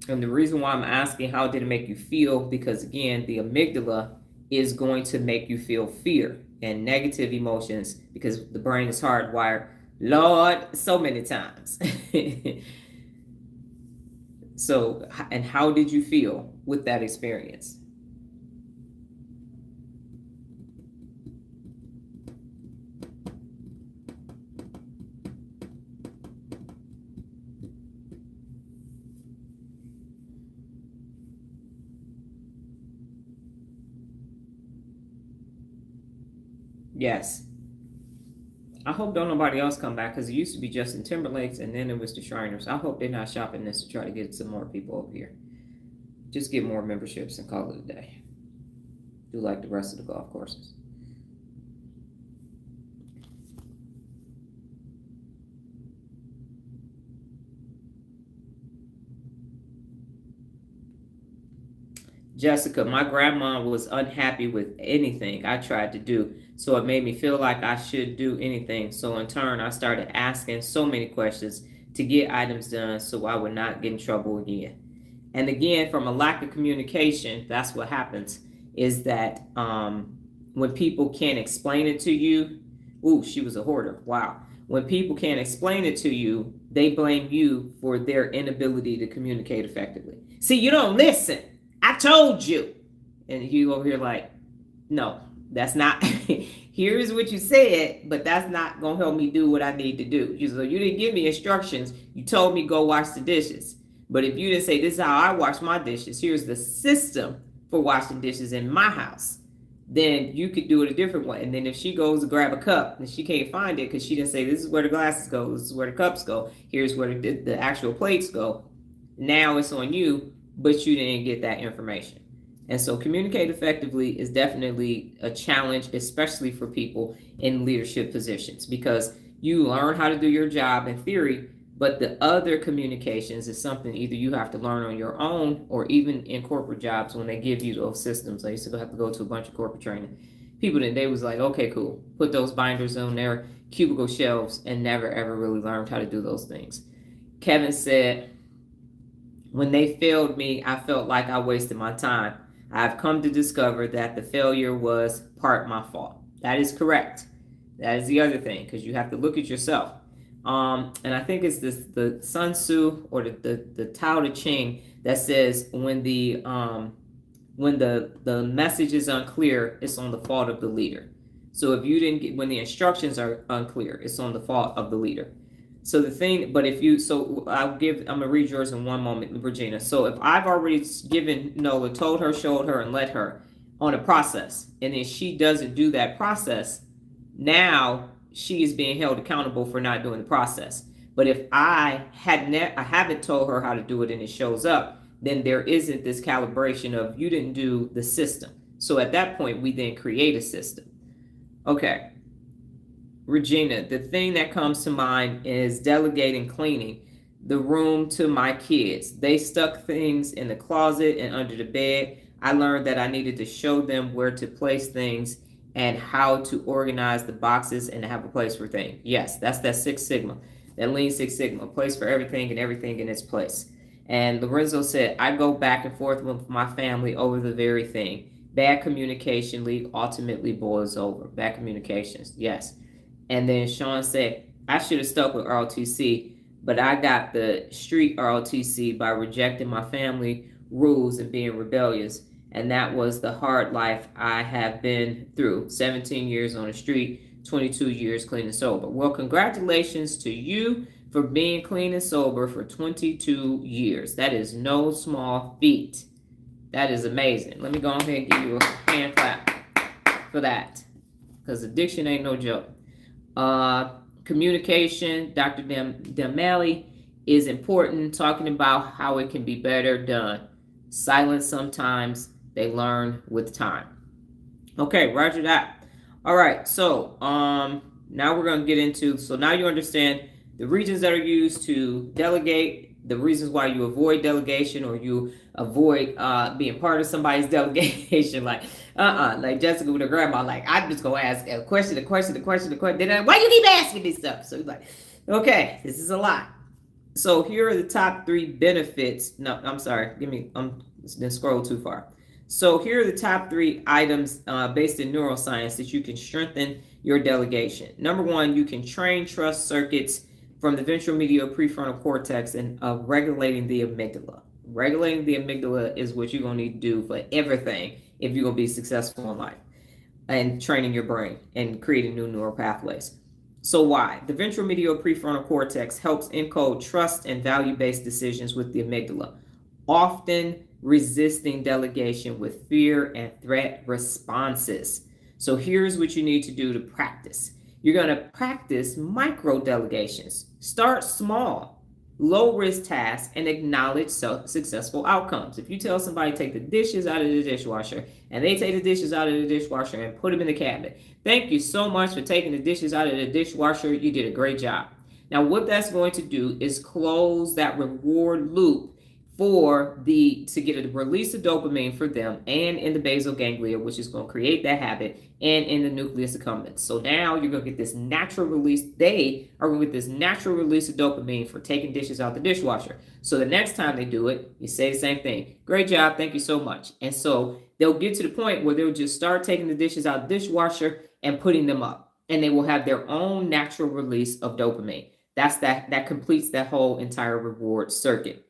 Speaker 1: And the reason why I'm asking how did it make you feel, because again, the amygdala is going to make you feel fear and negative emotions because the brain is hardwired, Lord, so many times. So, and how did you feel with that experience? Yes. I hope don't nobody else come back because it used to be Justin Timberlake's and then it was the Shriners. I hope they're not shopping this to try to get some more people over here. Just get more memberships and call it a day. Do like the rest of the golf courses. Jessica, my grandma was unhappy with anything I tried to do, so it made me feel like I should do anything. So in turn, I started asking so many questions to get items done so I would not get in trouble again. And again, from a lack of communication, that's what happens, is that when people can't explain it to you, ooh, she was a hoarder. Wow. When people can't explain it to you, they blame you for their inability to communicate effectively. See, you don't listen. I told you. And you over here like, no, that's not. Here's what you said, but that's not going to help me do what I need to do. So you didn't give me instructions. You told me go wash the dishes. But if you didn't say, this is how I wash my dishes, here's the system for washing dishes in my house, then you could do it a different way. And then if she goes to grab a cup and she can't find it because she didn't say, this is where the glasses go, this is where the cups go, here's where the actual plates go, now it's on you, but you didn't get that information. And so communicate effectively is definitely a challenge, especially for people in leadership positions, because you learn how to do your job in theory, but the other communications is something either you have to learn on your own or even in corporate jobs when they give you those systems. I used to have to go to a bunch of corporate training. People then they was like, okay, cool. Put those binders on their cubicle shelves and never ever really learned how to do those things. Kevin said, when they failed me, I felt like I wasted my time. I've come to discover that the failure was part my fault. That is correct. That is the other thing, because you have to look at yourself. And I think it's the Sun Tzu or the Tao Te Ching that says when the message is unclear, it's on the fault of the leader. So if you didn't get, when the instructions are unclear, it's on the fault of the leader. So the thing, but if you, so I'm gonna read yours in one moment, Regina. So if I've already given Nola, told her, showed her, and led her on a process, and then she doesn't do that process, now she is being held accountable for not doing the process. But if I haven't told her how to do it and it shows up, then there isn't this calibration of you didn't do the system. So at that point, we then create a system. Okay. Regina, the thing that comes to mind is delegating cleaning the room to my kids. They stuck things in the closet and under the bed. I learned that I needed to show them where to place things and how to organize the boxes and have a place for things. Yes, that's that Six Sigma, that Lean Six Sigma, place for everything and everything in its place. And Lorenzo said, I go back and forth with my family over the very thing. Bad communication lead ultimately boils over. Bad communications, yes. And then Sean said, I should have stuck with ROTC, but I got the street ROTC by rejecting my family rules and being rebellious. And that was the hard life I have been through. 17 years on the street, 22 years clean and sober. Well, congratulations to you for being clean and sober for 22 years. That is no small feat. That is amazing. Let me go ahead and give you a hand clap for that, because addiction ain't no joke. Communication, Dr. Damali, is important, talking about how it can be better done. Silence sometimes, they learn with time. Okay, roger that. All right, so now we're going to get into, so now you understand the regions that are used to delegate, the reasons why you avoid delegation or you avoid being part of somebody's delegation. Like Jessica with her grandma, like, I'm just going to ask a question. Then why you keep asking me stuff? So you're like, okay, this is a lot. So here are the top 3 benefits. No, I'm sorry. Then scroll too far. So here are the top 3 items based in neuroscience that you can strengthen your delegation. Number 1, you can train trust circuits from the ventral medial prefrontal cortex and regulating the amygdala. Regulating the amygdala is what you're going to need to do for everything if you're going to be successful in life, and training your brain and creating new neural pathways. So why? The ventral medial prefrontal cortex helps encode trust and value-based decisions with the amygdala, often resisting delegation with fear and threat responses. So here's what you need to do to practice. You're going to practice micro delegations. Start small, low risk tasks, and acknowledge successful outcomes. If you tell somebody to take the dishes out of the dishwasher and they take the dishes out of the dishwasher and put them in the cabinet, thank you so much for taking the dishes out of the dishwasher. You did a great job. Now, what that's going to do is close that reward loop to get a release of dopamine for them and in the basal ganglia, which is going to create that habit, and in the nucleus accumbens. So now you're going to get this natural release. They are going to get this natural release of dopamine for taking dishes out the dishwasher. So the next time they do it, you say the same thing. Great job. Thank you so much. And so they'll get to the point where they'll just start taking the dishes out the dishwasher and putting them up. And they will have their own natural release of dopamine. That completes that whole entire reward circuit.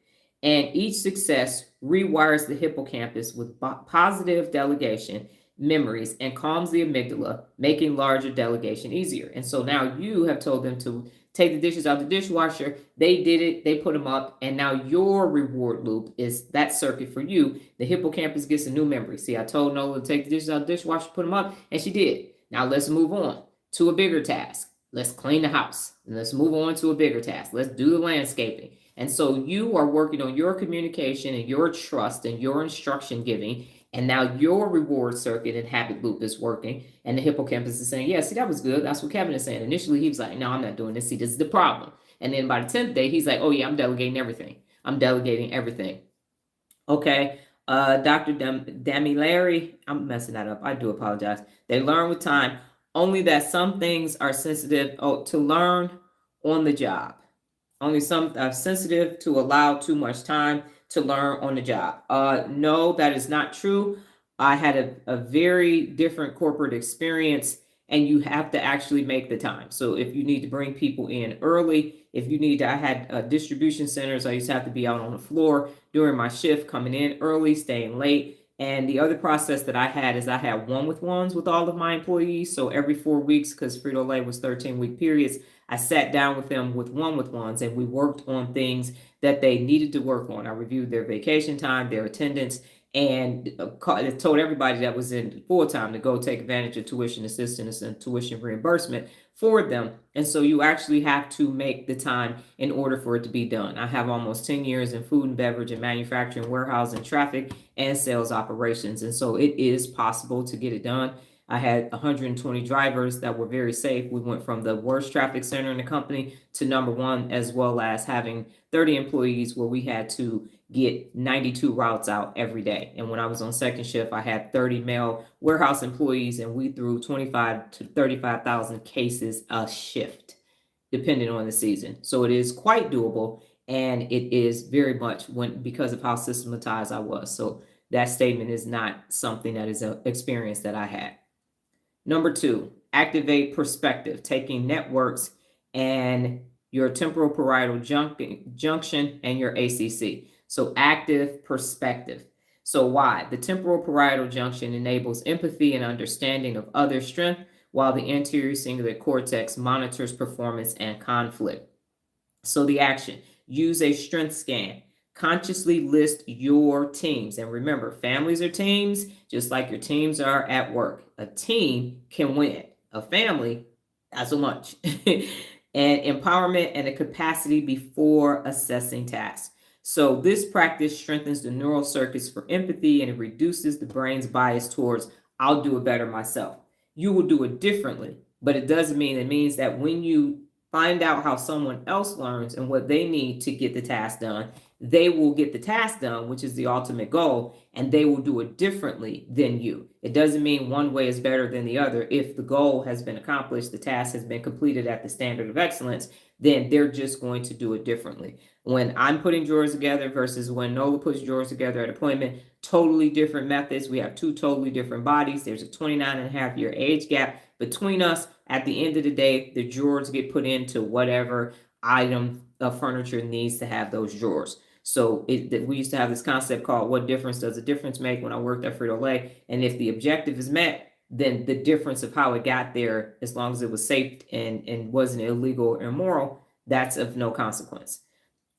Speaker 1: And each success rewires the hippocampus with positive delegation memories and calms the amygdala, making larger delegation easier. And so now you have told them to take the dishes out the dishwasher. They did it, they put them up, and now your reward loop is that circuit for you. The hippocampus gets a new memory. See, I told Nola to take the dishes out the dishwasher, put them up, and she did. Now let's move on to a bigger task. Let's clean the house. And let's move on to a bigger task. Let's do the landscaping. And so you are working on your communication and your trust and your instruction giving. And now your reward circuit and habit loop is working. And the hippocampus is saying, yeah, see, that was good. That's what Kevin is saying. Initially, he was like, no, I'm not doing this. See, this is the problem. And then by the 10th day, he's like, oh, yeah, I'm delegating everything. I'm delegating everything. Okay. Dr. Damilari, I'm messing that up. I do apologize. They learn with time. Only that some things are sensitive to learn on the job. Only some are sensitive to allow too much time to learn on the job. No, that is not true. I had a very different corporate experience, and you have to actually make the time. So if you need to bring people in early, I had distribution centers. I used to have to be out on the floor during my shift, coming in early, staying late. And the other process that I had is I had one-with-ones with all of my employees. So every 4 weeks, because Frito-Lay was 13-week periods, I sat down with them with one-with-ones, and we worked on things that they needed to work on. I reviewed their vacation time, their attendance, and told everybody that was in full-time to go take advantage of tuition assistance and tuition reimbursement for them. And so you actually have to make the time in order for it to be done. I have almost 10 years in food and beverage and manufacturing, warehousing, traffic, and sales operations. And so it is possible to get it done. I had 120 drivers that were very safe. We went from the worst traffic center in the company to number 1, as well as having 30 employees where we had to get 92 routes out every day. And when I was on second shift, I had 30 male warehouse employees, and we threw 25 to 35,000 cases a shift, depending on the season. So it is quite doable, and it is very much because of how systematized I was. So that statement is not something that is an experience that I had. Number 2, activate perspective, taking networks and your temporal parietal junction and your ACC. So active perspective. So why? The temporal parietal junction enables empathy and understanding of other strength, while the anterior cingulate cortex monitors performance and conflict. So the action, use a strength scan. Consciously list your teams. And remember, families are teams, just like your teams are at work. A team can win. A family, not so much. And empowerment and a capacity before assessing tasks. So this practice strengthens the neural circuits for empathy, and it reduces the brain's bias towards, I'll do it better myself. You will do it differently, but it means that when you find out how someone else learns and what they need to get the task done, they will get the task done, which is the ultimate goal, and they will do it differently than you. It doesn't mean one way is better than the other. If the goal has been accomplished, the task has been completed at the standard of excellence, then they're just going to do it differently. When I'm putting drawers together versus when Nola puts drawers together at appointment, totally different methods. We have two totally different bodies. There's a 29.5-year age gap between us. At the end of the day, the drawers get put into whatever item of furniture needs to have those drawers. So we used to have this concept called what difference does a difference make when I worked at Frito-Lay. And if the objective is met, then the difference of how it got there, as long as it was safe and wasn't illegal or immoral, that's of no consequence.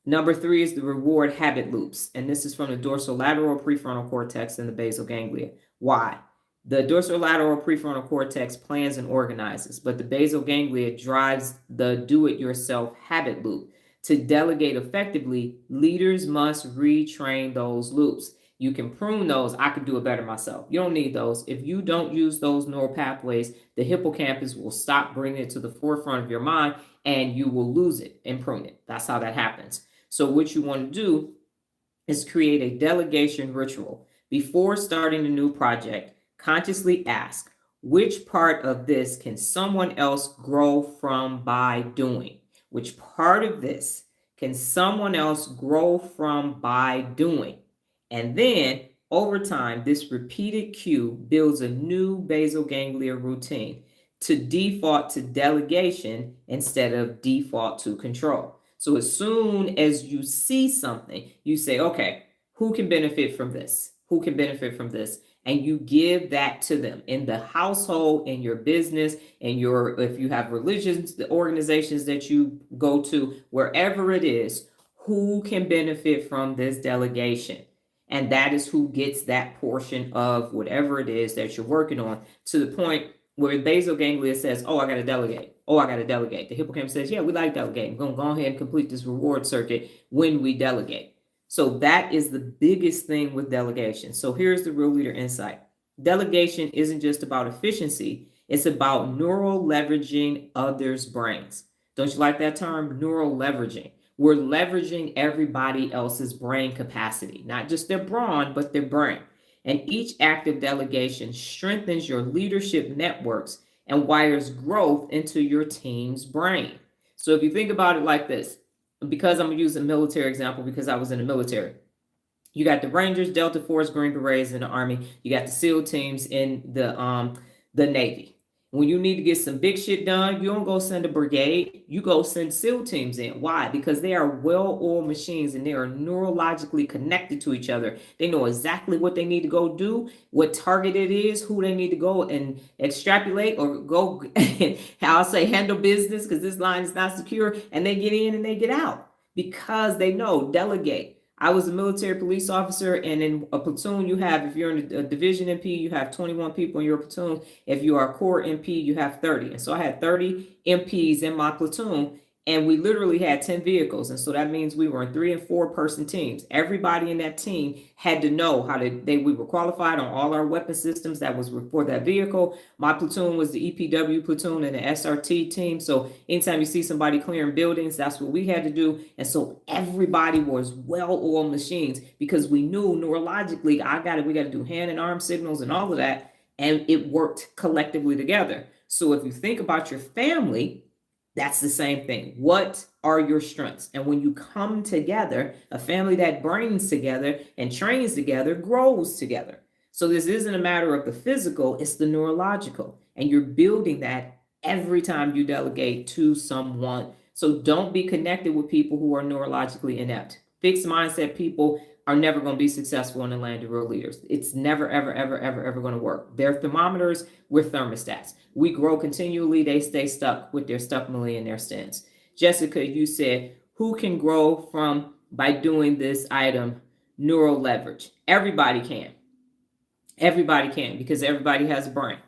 Speaker 1: Number 3 is the reward habit loops. And this is from the dorsolateral prefrontal cortex and the basal ganglia. Why? The dorsolateral prefrontal cortex plans and organizes, but the basal ganglia drives the do-it-yourself habit loop. To delegate effectively, leaders must retrain those loops. You can prune those. I could do it better myself. You don't need those. If you don't use those neural pathways, the hippocampus will stop bringing it to the forefront of your mind and you will lose it and prune it. That's how that happens. So what you want to do is create a delegation ritual. Before starting a new project, consciously ask, which part of this can someone else grow from by doing? Which part of this can someone else grow from by doing? And then over time, this repeated cue builds a new basal ganglia routine to default to delegation instead of default to control. So as soon as you see something, you say, okay, who can benefit from this? Who can benefit from this? And you give that to them in the household, in your business, in your, if you have religions, the organizations that you go to, wherever it is, who can benefit from this delegation? And that is who gets that portion of whatever it is that you're working on, to the point where basal ganglia says, oh, I got to delegate. Oh, I got to delegate. The hippocampus says, yeah, we like delegating. We're going to go ahead and complete this reward circuit when we delegate. So that is the biggest thing with delegation. So here's the real leader insight. Delegation isn't just about efficiency. It's about neural leveraging others' brains. Don't you like that term? Neural leveraging. We're leveraging everybody else's brain capacity, not just their brawn, but their brain. And each act of delegation strengthens your leadership networks and wires growth into your team's brain. So if you think about it like this, because I'm going to use a military example because I was in the military. You got the Rangers, Delta Force, Green Berets in the Army. You got the SEAL teams in the Navy. When you need to get some big shit done, you don't go send a brigade. You go send SEAL teams in. Why? Because they are well-oiled machines and they are neurologically connected to each other. They know exactly what they need to go do, what target it is, who they need to go and extrapolate or go, I'll say handle business because this line is not secure. And they get in and they get out because they know delegate. I was a military police officer, and in a platoon you have, if you're in a division MP, you have 21 people in your platoon. If you are a corps MP, you have 30. And so I had 30 MPs in my platoon, and we literally had 10 vehicles. And so that means we were in 3 and 4 person teams. Everybody in that team had to know how to, we were qualified on all our weapon systems that was for that vehicle. My platoon was the EPW platoon and the SRT team. So anytime you see somebody clearing buildings, that's what we had to do. And so everybody was well-oiled machines because we knew neurologically, we got to do hand and arm signals and all of that. And it worked collectively together. So if you think about your family, that's the same thing. What are your strengths? And when you come together, a family that brings together and trains together grows together. So this isn't a matter of the physical, it's the neurological. And you're building that every time you delegate to someone. So don't be connected with people who are neurologically inept. Fixed mindset people are never going to be successful in the land of real leaders. It's never, ever, ever, ever, ever going to work. They're thermometers, we're thermostats. We grow continually, they stay stuck with their stuckmily and their stance. Jessica, you said, who can grow from by doing this item? Neural leverage. Everybody can. Everybody can because everybody has a brain.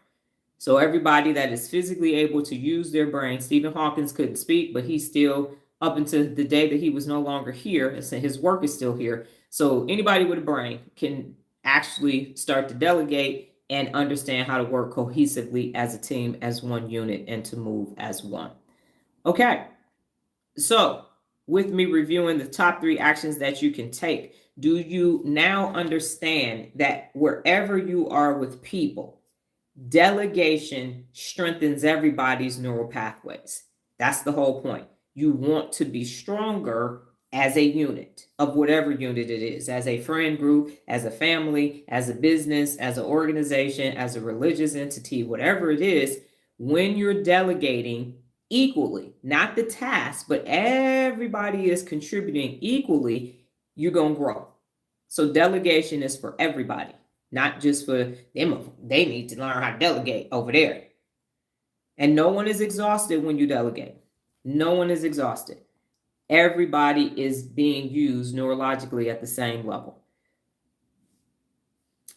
Speaker 1: So everybody that is physically able to use their brain, Stephen Hawkins couldn't speak, but he's still, up until the day that he was no longer here, his work is still here. So anybody with a brain can actually start to delegate and understand how to work cohesively as a team, as one unit, and to move as one. Okay, so with me reviewing the top 3 actions that you can take? Do you now understand that wherever you are with people, delegation strengthens everybody's neural pathways? That's the whole point. You want to be stronger as a unit of whatever unit it is, as a friend group, as a family, as a business, as an organization, as a religious entity, whatever it is. When you're delegating equally, not the task, but everybody is contributing equally, you're going to grow. So delegation is for everybody, not just for them. They need to learn how to delegate over there. And no one is exhausted when you delegate. No one is exhausted. Everybody is being used neurologically at the same level.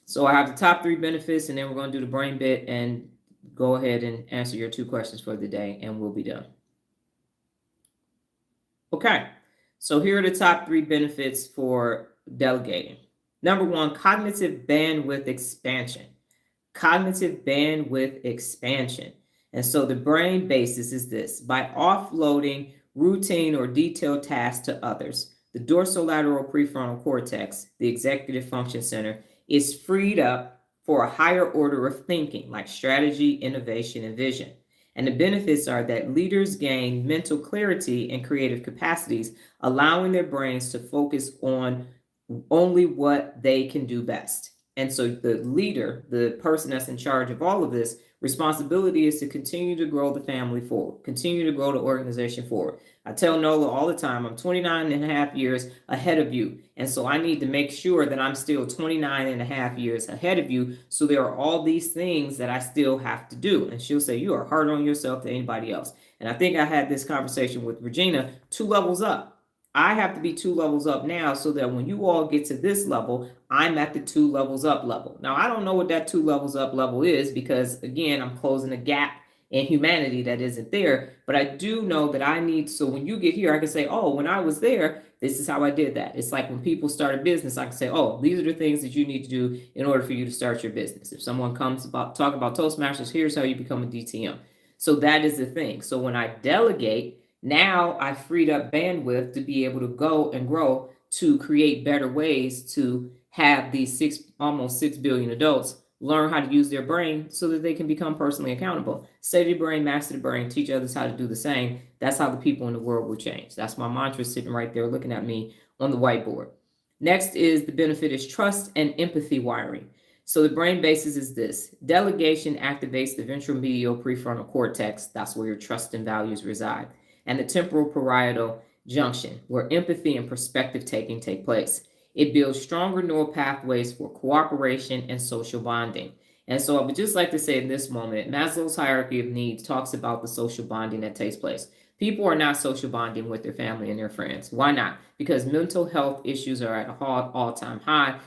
Speaker 1: So I have the top 3 benefits, and then we're going to do the brain bit and go ahead and answer your 2 questions for the day, and we'll be done. Okay, so here are the top 3 benefits for delegating. Number 1, cognitive bandwidth expansion. Cognitive bandwidth expansion. And so the brain basis is this: by offloading routine or detailed tasks to others, the dorsolateral prefrontal cortex, the executive function center, is freed up for a higher order of thinking, like strategy, innovation, and vision. And the benefits are that leaders gain mental clarity and creative capacities, allowing their brains to focus on only what they can do best. And so the leader, the person that's in charge of all of this, responsibility is to continue to grow the family forward, continue to grow the organization forward. I tell Nola all the time, I'm 29 and a half years ahead of you. And so I need to make sure that I'm still 29 and a half years ahead of you. So there are all these things that I still have to do. And she'll say, you are harder on yourself than anybody else. And I think I had this conversation with Regina, 2 levels up. I have to be 2 levels up now so that when you all get to this level, I'm at the 2 levels up level. Now, I don't know what that 2 levels up level is because, again, I'm closing a gap in humanity that isn't there. But I do know that I need, so when you get here, I can say, oh, when I was there, this is how I did that. It's like when people start a business, I can say, oh, these are the things that you need to do in order for you to start your business. If someone comes about talk about Toastmasters, here's how you become a DTM. So that is the thing. So when I delegate, now I freed up bandwidth to be able to go and grow, to create better ways to have these almost 6 billion adults learn how to use their brain so that they can become personally accountable. Study the brain, master the brain, teach others how to do the same. That's how the people in the world will change. That's my mantra sitting right there looking at me on the whiteboard. Next is the benefit is trust and empathy wiring. So the brain basis is this: delegation activates the ventromedial prefrontal cortex. That's where your trust and values reside. And the temporal parietal junction, where empathy and perspective taking take place. It builds stronger neural pathways for cooperation and social bonding. And so I would just like to say in this moment, Maslow's hierarchy of needs talks about the social bonding that takes place. People are not social bonding with their family and their friends. Why not? Because mental health issues are at an all-time high.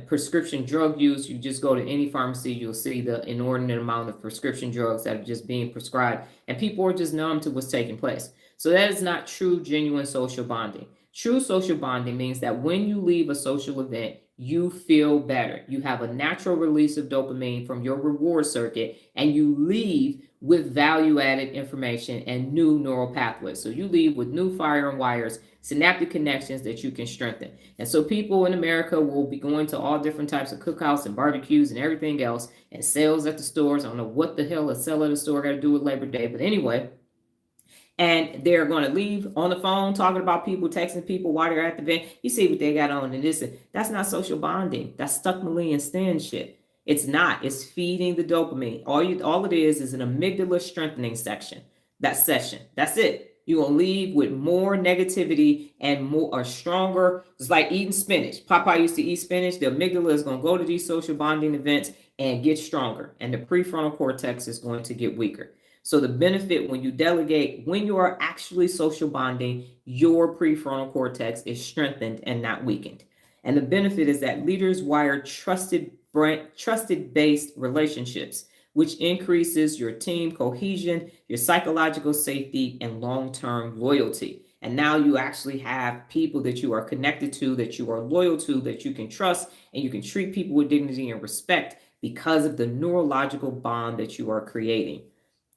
Speaker 1: Prescription drug use, you just go to any pharmacy, you'll see the inordinate amount of prescription drugs that are just being prescribed, and people are just numb to what's taking place. So that is not true, genuine social bonding. True social bonding means that when you leave a social event, you feel better. You have a natural release of dopamine from your reward circuit, and you leave with value-added information and new neural pathways. So you leave with new fire and wires, synaptic connections that you can strengthen. And so people in America will be going to all different types of cookouts and barbecues and everything else, and sales at the stores. I don't know what the hell a sale at a store got to do with Labor Day, but anyway. And they're going to leave on the phone talking about people, texting people while they're at the event. You see what they got on and this. That's not social bonding. That's stuck Millie and Stan shit. It's not. It's feeding the dopamine. All it is an amygdala strengthening section. That session. That's it. You're going to leave with more negativity and more or stronger. It's like eating spinach. Popeye used to eat spinach. The amygdala is going to go to these social bonding events and get stronger. And the prefrontal cortex is going to get weaker. So the benefit when you delegate, when you are actually social bonding, your prefrontal cortex is strengthened and not weakened. And the benefit is that leaders wire trusted-based relationships, which increases your team cohesion, your psychological safety, and long-term loyalty. And now you actually have people that you are connected to, that you are loyal to, that you can trust, and you can treat people with dignity and respect because of the neurological bond that you are creating.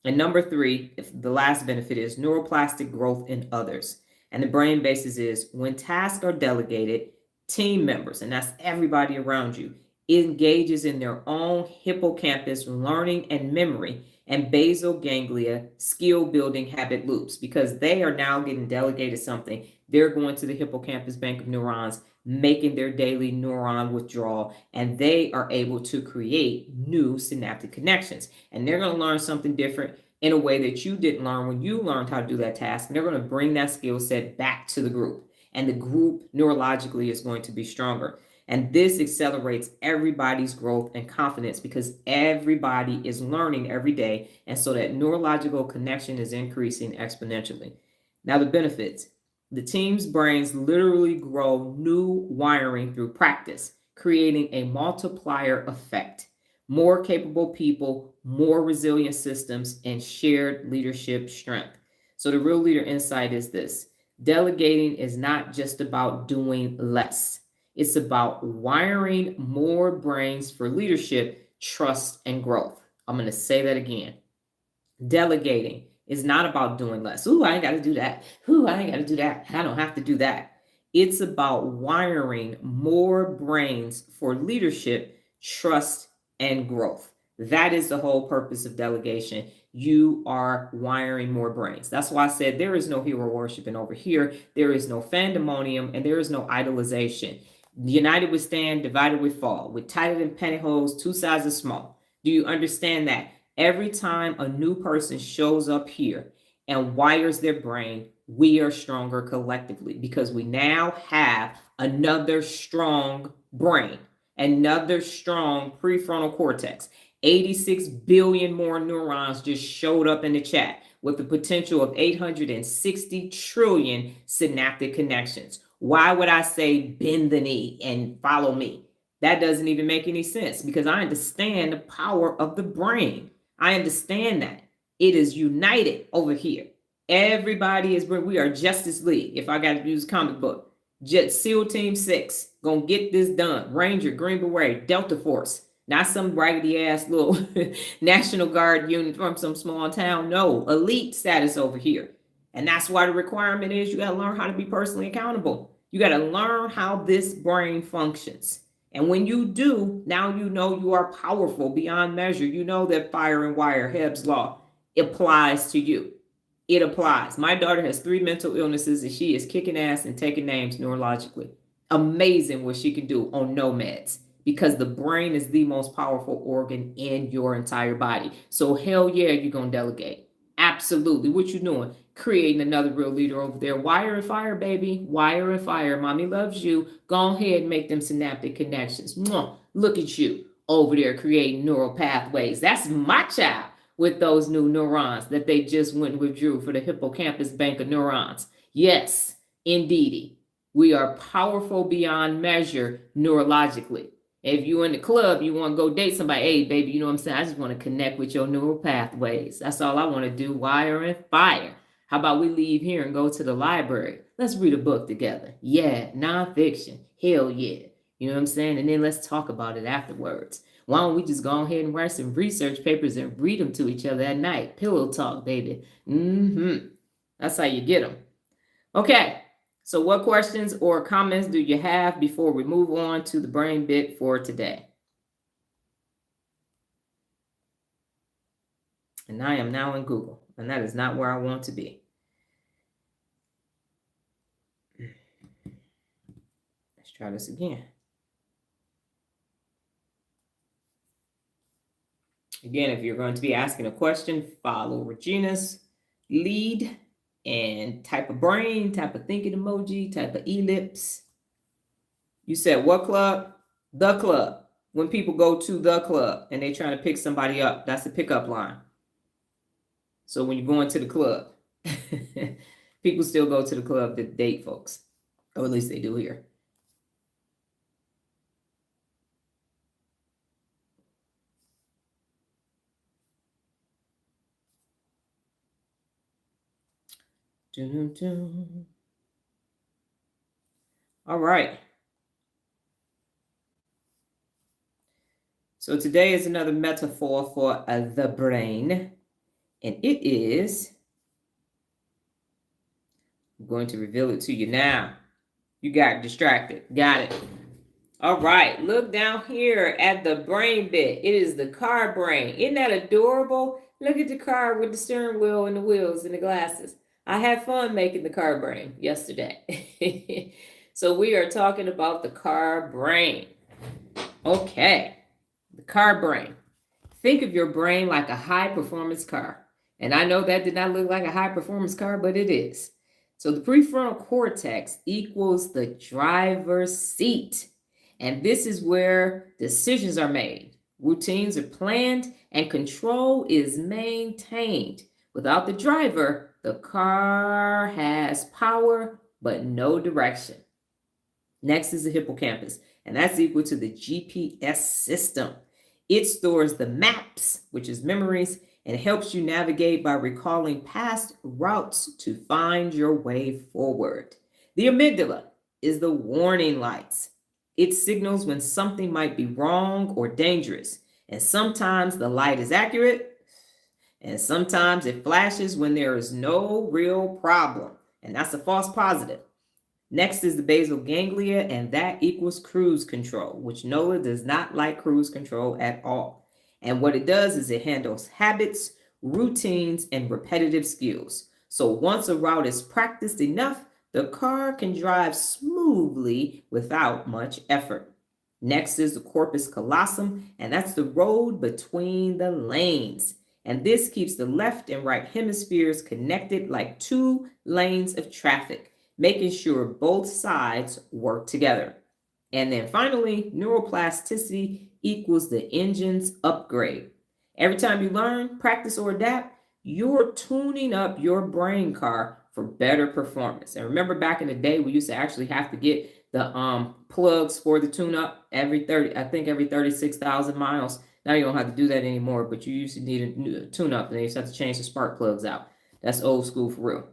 Speaker 1: And number 3, if the last benefit is neuroplastic growth in others. And the brain basis is when tasks are delegated, team members, and that's everybody around you, engages in their own hippocampus learning and memory and basal ganglia skill building habit loops, because they are now getting delegated something. They're going to the hippocampus bank of neurons, making their daily neuron withdrawal, and they are able to create new synaptic connections. And they're going to learn something different in a way that you didn't learn when you learned how to do that task. And they're going to bring that skill set back to the group. And the group neurologically is going to be stronger. And this accelerates everybody's growth and confidence because everybody is learning every day. And so that neurological connection is increasing exponentially. Now, the benefits. The team's brains literally grow new wiring through practice, creating a multiplier effect. More capable people, more resilient systems, and shared leadership strength. So the real leader insight is this. Delegating is not just about doing less. It's about wiring more brains for leadership, trust, and growth. I'm going to say that again. Delegating is not about doing less. Ooh, I ain't got to do that. Ooh, I ain't got to do that. I don't have to do that. It's about wiring more brains for leadership, trust, and growth. That is the whole purpose of delegation. You are wiring more brains. That's why I said there is no hero worshiping over here. There is no pandemonium and there is no idolization. United we stand, divided we fall. We're tighter than pantyhose, two sizes small. Do you understand that? Every time a new person shows up here and wires their brain, we are stronger collectively because we now have another strong brain, another strong prefrontal cortex. 86 billion more neurons just showed up in the chat with the potential of 860 trillion synaptic connections. Why would I say bend the knee and follow me? That doesn't even make any sense because I understand the power of the brain. I understand that. It is united over here. Everybody is, we are Justice League. If I got to use a comic book, Jet SEAL Team 6, gonna get this done. Ranger, Green Beret, Delta Force, not some raggedy ass little National Guard unit from some small town. No, elite status over here. And that's why the requirement is you got to learn how to be personally accountable. You got to learn how this brain functions. And when you do, now you know you are powerful beyond measure. You know that fire and wire, Hebb's law, applies to you. It applies. My daughter has 3 mental illnesses and she is kicking ass and taking names neurologically. Amazing what she can do on no meds because the brain is the most powerful organ in your entire body. So hell yeah, you're going to delegate. Absolutely. What you doing? Creating another real leader over there. Wire and fire, baby. Wire and fire. Mommy loves you. Go ahead and make them synaptic connections. Mwah. Look at you over there creating neural pathways. That's my child with those new neurons that they just went and withdrew for the hippocampus bank of neurons. Yes, indeedy. We are powerful beyond measure neurologically. If you in the club, you want to go date somebody, hey, baby, you know what I'm saying? I just want to connect with your neural pathways. That's all I want to do, wire and fire. How about we leave here and go to the library? Let's read a book together. Yeah, nonfiction. Hell yeah. You know what I'm saying? And then let's talk about it afterwards. Why don't we just go ahead and write some research papers and read them to each other at night? Pillow talk, baby. That's how you get them. Okay. So what questions or comments do you have before we move on to the brain bit for today? And I am now in Google, and that is not where I want to be. Let's try this again. Again, if you're going to be asking a question, follow Regina's lead and type of brain, type of thinking emoji, type of ellipse. You said what club? The club. When people go to the club and they're trying to pick somebody up, that's the pickup line. So when you're going to the club, people still go to the club to date folks, or at least they do here. All right. So today is another metaphor for the brain, and it is I'm going to reveal it to you now. You got distracted. Got it. All right, look down here at the brain bit. It is the car brain. Isn't that adorable? Look at the car with the steering wheel and the wheels and the glasses. I had fun making the car brain yesterday. So we are talking about the car brain. Okay, the car brain. Think of your brain like a high performance car. And I know that did not look like a high performance car, but it is. So the prefrontal cortex equals the driver's seat. And this is where decisions are made, routines are planned, and control is maintained. Without the driver, the car has power but no direction. Next is the hippocampus, and that's equal to the GPS system. It stores the maps, which is memories, and helps you navigate by recalling past routes to find your way forward. The amygdala is the warning lights. It signals when something might be wrong or dangerous, and sometimes the light is accurate, and sometimes it flashes when there is no real problem, and that's a false positive. Next is the basal ganglia, and that equals cruise control, which Nola does not like cruise control at all. And what it does is it handles habits, routines, and repetitive skills. So once a route is practiced enough, the car can drive smoothly without much effort. Next is the corpus callosum, and that's the road between the lanes. And this keeps the left and right hemispheres connected like two lanes of traffic, making sure both sides work together. And then finally, neuroplasticity equals the engine's upgrade. Every time you learn, practice, or adapt, you're tuning up your brain car for better performance. And remember back in the day, we used to actually have to get the plugs for the tune-up every 36,000 miles. Now you don't have to do that anymore, but you used to need a tune-up, and you used to have to change the spark plugs out. That's old school for real.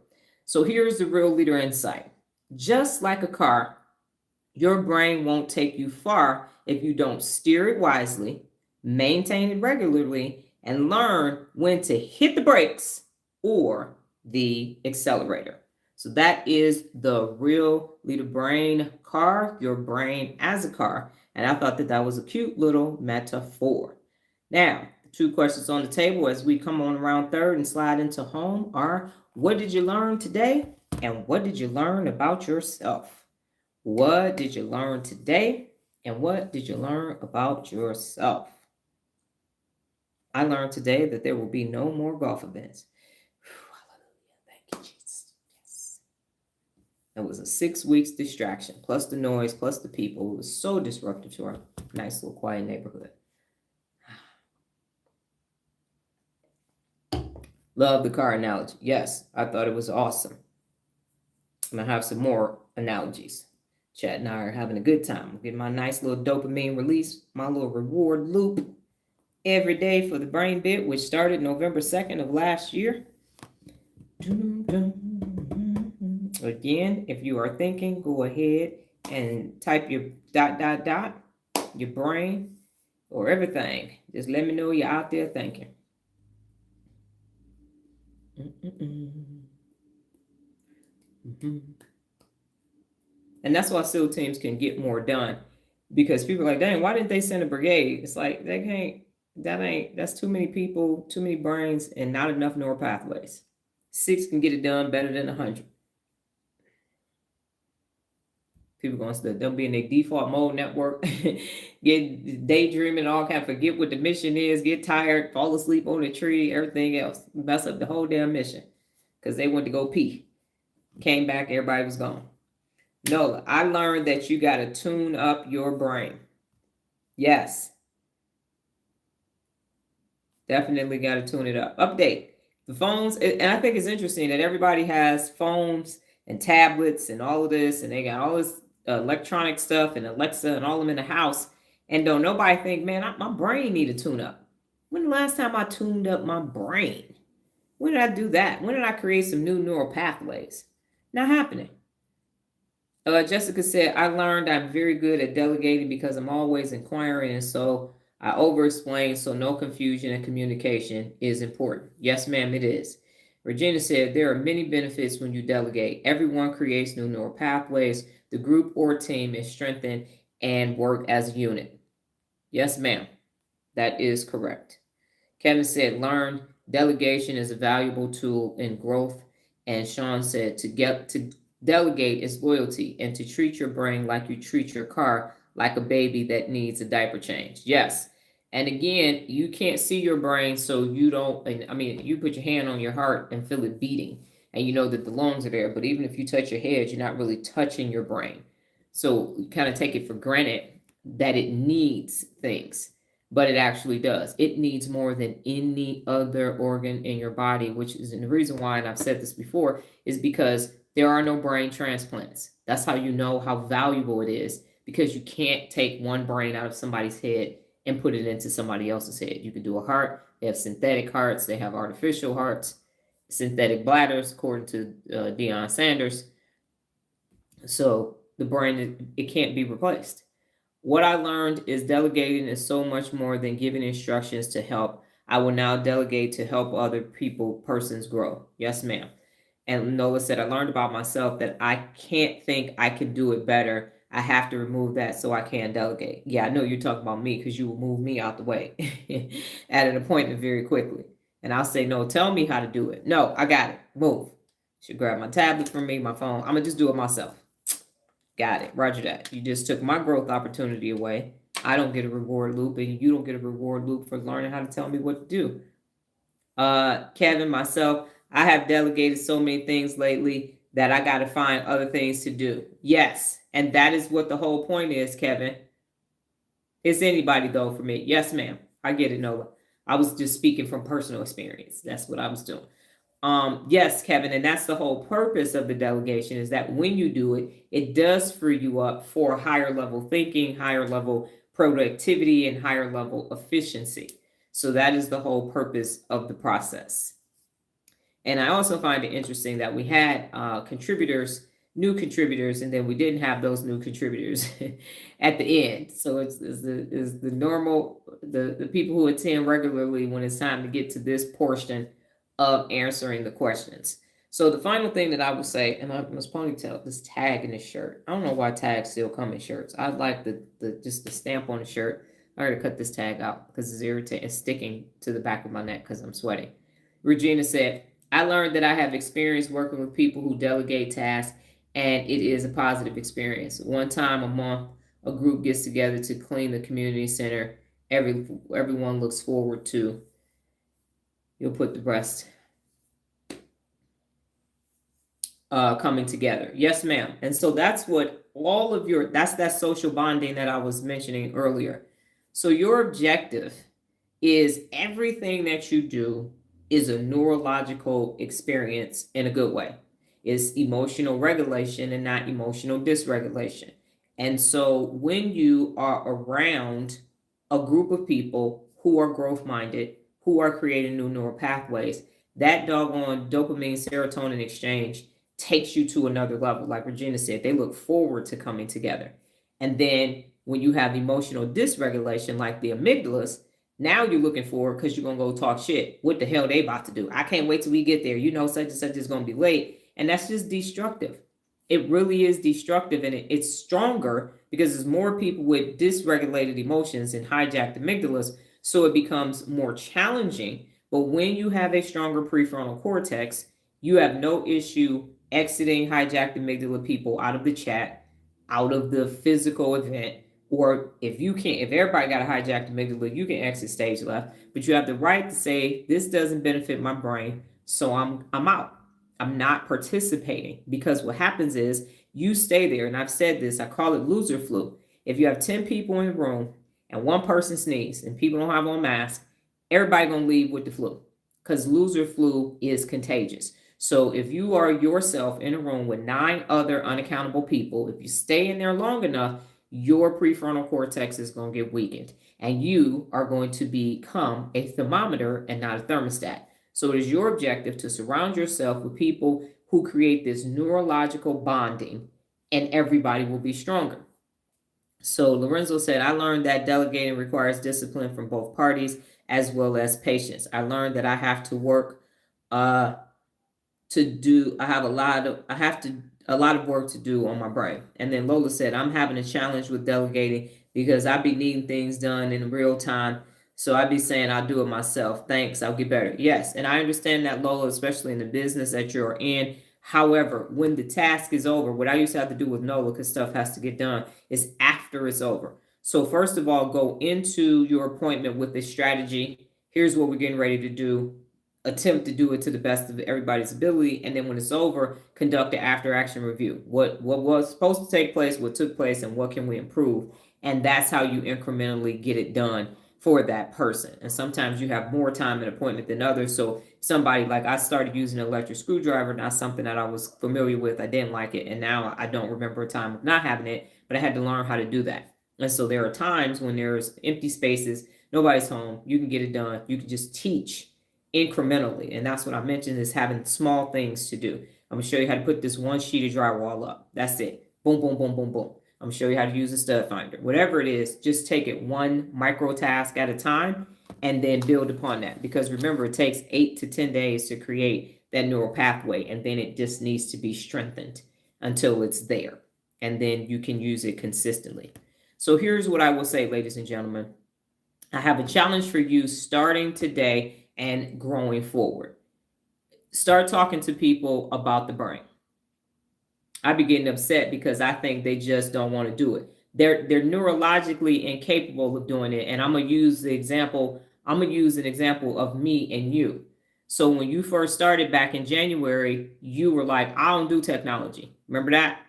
Speaker 1: So here's the real leader insight. Just like a car, your brain won't take you far if you don't steer it wisely, maintain it regularly, and learn when to hit the brakes or the accelerator. So that is the real leader brain car, your brain as a car. And I thought that that was a cute little metaphor. Now, the two questions on the table as we come on around third and slide into home are, what did you learn today? And what did you learn about yourself? What did you learn today? And what did you learn about yourself? I learned today that there will be no more golf events. Hallelujah. Thank you, Jesus. Yes. It was a 6 weeks distraction, plus the noise, plus the people. It was so disruptive to our nice little quiet neighborhood. Love the car analogy. Yes, I thought it was awesome. And I have some more analogies. Chad and I are having a good time. I'm getting my nice little dopamine release, my little reward loop every day for the brain bit, which started November 2nd of last year. Again, if you are thinking, go ahead and type your ... your brain or everything. Just let me know you're out there thinking. And that's why SEAL teams can get more done, because people are like, dang, why didn't they send a brigade? It's like, they can't, that's too many people, too many brains, and not enough neural pathways. 6 can get it done better than 100. People going to they'll be in their default mode network, get daydreaming, all kind of forget what the mission is, get tired, fall asleep on the tree, everything else, mess up the whole damn mission because they went to go pee. Came back, everybody was gone. No, I learned that you got to tune up your brain. Yes. Definitely got to tune it up. Update the phones. And I think it's interesting that everybody has phones and tablets and all of this, and they got all this electronic stuff and Alexa and all of them in the house. And don't nobody think, man, my brain need to tune up. When the last time I tuned up my brain? When did I do that? When did I create some new neural pathways? Not happening. Jessica said, I learned I'm very good at delegating because I'm always inquiring, and so I over-explain, so no confusion and communication is important. Yes, ma'am, it is. Regina said, there are many benefits when you delegate. Everyone creates new neural pathways. The group or team is strengthened and work as a unit. Yes, ma'am. That is correct. Kevin said, learn delegation is a valuable tool in growth. And Sean said, to delegate is loyalty and to treat your brain like you treat your car, like a baby that needs a diaper change. Yes. And again, you can't see your brain, so you don't, I mean, you put your hand on your heart and feel it beating, and you know that the lungs are there. But even if you touch your head, you're not really touching your brain. So you kind of take it for granted that it needs things, but it actually does. It needs more than any other organ in your body, which is the reason why, and I've said this before, is because there are no brain transplants. That's how you know how valuable it is, because you can't take one brain out of somebody's head and put it into somebody else's head. You can do a heart. They have synthetic hearts. They have artificial hearts, synthetic bladders, according to Deion Sanders. So the brain, it can't be replaced. What I learned is delegating is so much more than giving instructions to help. I will now delegate to help other persons grow. Yes, ma'am. And Nola said, I learned about myself that I can't think I can do it better. I have to remove that so I can delegate. Yeah, I know you're talking about me, because you will move me out the way at an appointment very quickly. And I'll say, no, tell me how to do it. No, I got it. Move. Should grab my tablet from me, my phone. I'm going to just do it myself. Got it. Roger that. You just took my growth opportunity away. I don't get a reward loop, and you don't get a reward loop for learning how to tell me what to do. Kevin, myself, I have delegated so many things lately that I got to find other things to do. Yes. And that is what the whole point is, Kevin. It's anybody, though, for me. Yes, ma'am. I get it, Nola. I was just speaking from personal experience. That's what I was doing. Yes, Kevin, and that's the whole purpose of the delegation, is that when you do it, it does free you up for higher level thinking, higher level productivity, and higher level efficiency. So that is the whole purpose of the process. And I also find it interesting that we had new contributors, and then we didn't have those new contributors at the end. So it's the normal, the people who attend regularly when it's time to get to this portion of answering the questions. So the final thing that I would say, and I must ponytail this tag in this shirt. I don't know why tags still come in shirts. I like just the stamp on the shirt. I gotta cut this tag out because it's irritating. It's sticking to the back of my neck because I'm sweating. Regina said, I learned that I have experience working with people who delegate tasks, and it is a positive experience. One time a month, a group gets together to clean the community center. Everyone looks forward to. You'll put the breast coming together. Yes, ma'am. And so that's what all of that's that social bonding that I was mentioning earlier. So your objective is everything that you do is a neurological experience in a good way. It's emotional regulation and not emotional dysregulation. And so when you are around a group of people who are growth minded, who are creating new neural pathways, that doggone dopamine serotonin exchange takes you to another level. Like Regina said, they look forward to coming together. And then when you have emotional dysregulation, like the amygdalas, now you're looking forward because you're going to go talk shit. What the hell they about to do? I can't wait till we get there. You know, such and such is going to be late. And that's just destructive. It really is destructive. And it's stronger because there's more people with dysregulated emotions and hijacked amygdalas. So it becomes more challenging. But when you have a stronger prefrontal cortex, you have no issue exiting hijacked amygdala people out of the chat, out of the physical event. Or if everybody got a hijacked amygdala, you can exit stage left. But you have the right to say, this doesn't benefit my brain, so I'm out. I'm not participating. Because what happens is you stay there, and I've said this, I call it loser flu. If you have 10 people in the room and one person sneezes and people don't have on masks, everybody gonna leave with the flu, because loser flu is contagious. So if you are yourself in a room with 9 other unaccountable people, if you stay in there long enough, your prefrontal cortex is going to get weakened, and you are going to become a thermometer and not a thermostat. So it is your objective to surround yourself with people who create this neurological bonding, and everybody will be stronger. So Lorenzo said, I learned that delegating requires discipline from both parties as well as patience. I learned that I have to work to do. I have a lot of work to do on my brain. And then Lola said, I'm having a challenge with delegating because I be needing things done in real time. So I be saying I'll do it myself. Thanks, I'll get better. Yes, and I understand that, Lola, especially in the business that you're in. However, when the task is over, what I used to have to do with Nola, because stuff has to get done, is after it's over. So first of all, go into your appointment with a strategy. Here's what we're getting ready to do. Attempt to do it to the best of everybody's ability, and then when it's over, conduct an after action review. What was supposed to take place, what took place, and what can we improve? And that's how you incrementally get it done for that person. And sometimes you have more time in appointment than others. So somebody, like, I started using an electric screwdriver, not something that I was familiar with. I didn't like it, and now I don't remember a time of not having it, but I had to learn how to do that. And so there are times when there's empty spaces, nobody's home, you can get it done. You can just teach incrementally. And that's what I mentioned, is having small things to do. I'm gonna show you how to put this one sheet of drywall up. That's it. Boom, boom, boom, boom, boom. I'm gonna show you how to use a stud finder. Whatever it is, just take it one micro task at a time and then build upon that. Because remember, it takes 8 to 10 days to create that neural pathway, and then it just needs to be strengthened until it's there. And then you can use it consistently. So here's what I will say, ladies and gentlemen. I have a challenge for you starting today and growing forward. Start talking to people about the brain. I be getting upset because I think they just don't want to do it. They're neurologically incapable of doing it. And I'm gonna use an example of me and you. So when you first started back in January, you were like, I don't do technology. Remember that?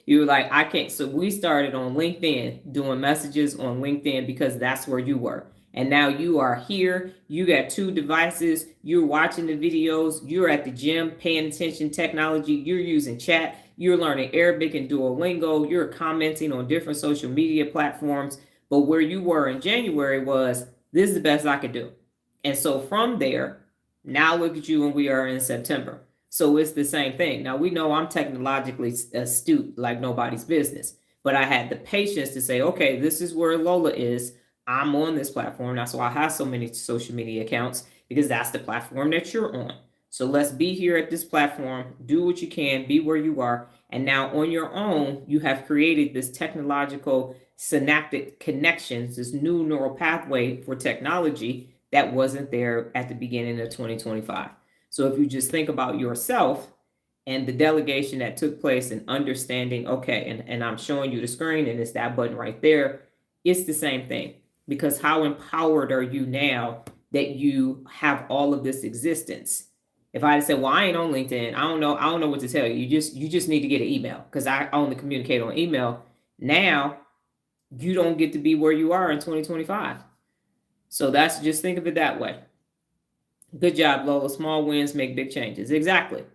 Speaker 1: You were like, I can't. So we started on LinkedIn, doing messages on LinkedIn, because that's where you were. And now you are here. You got 2 devices. You're watching the videos. You're at the gym paying attention, technology. You're using chat. You're learning Arabic and Duolingo. You're commenting on different social media platforms. But where you were in January was, this is the best I could do. And so from there, now look at you when we are in September. So it's the same thing. Now we know I'm technologically astute like nobody's business. But I had the patience to say, okay, this is where Lola is. I'm on this platform. That's why I have so many social media accounts, because that's the platform that you're on. So let's be here at this platform, do what you can, be where you are. And now on your own, you have created this technological synaptic connections, this new neural pathway for technology that wasn't there at the beginning of 2025. So if you just think about yourself and the delegation that took place and understanding, okay, and I'm showing you the screen and it's that button right there, it's the same thing. Because how empowered are you now that you have all of this existence? If I had said, well, I ain't on LinkedIn, I don't know what to tell you. You just need to get an email, because I only communicate on email. Now you don't get to be where you are in 2025. So that's, just think of it that way. Good job, Lola. Small wins make big changes. Exactly.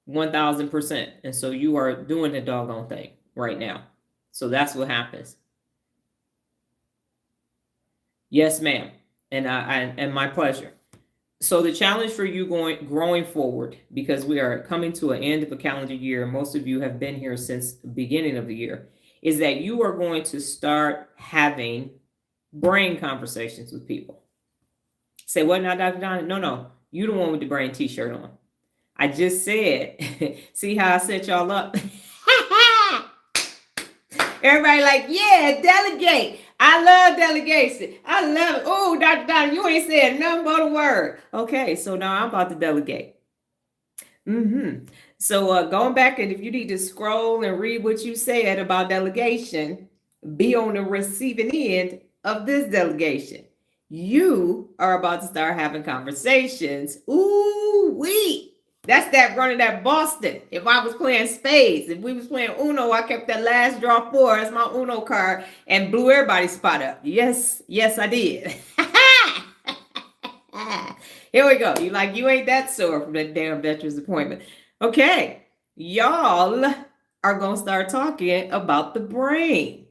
Speaker 1: 1000%. And so you are doing the doggone thing right now. So that's what happens. Yes, ma'am. And my pleasure. So the challenge for you growing forward, because we are coming to an end of a calendar year, most of you have been here since the beginning of the year, is that you are going to start having brain conversations with people. Say, what now, Dr. Donna? No, you the one with the brain t-shirt on. I just said, see how I set y'all up? Everybody like, yeah, delegate. I love delegation. I love it. Oh, Dr. Donna, you ain't said nothing but a word. Okay, so now I'm about to delegate. So going back, and if you need to scroll and read what you said about delegation, be on the receiving end of this delegation. You are about to start having conversations. Ooh, wee. That's that running that Boston. If I was playing spades, if we was playing Uno, I kept that last draw 4 as my Uno card and blew everybody's spot up. Yes, I did. Here we go. You ain't that sore from that damn veterans appointment. Okay, y'all are going to start talking about the brain.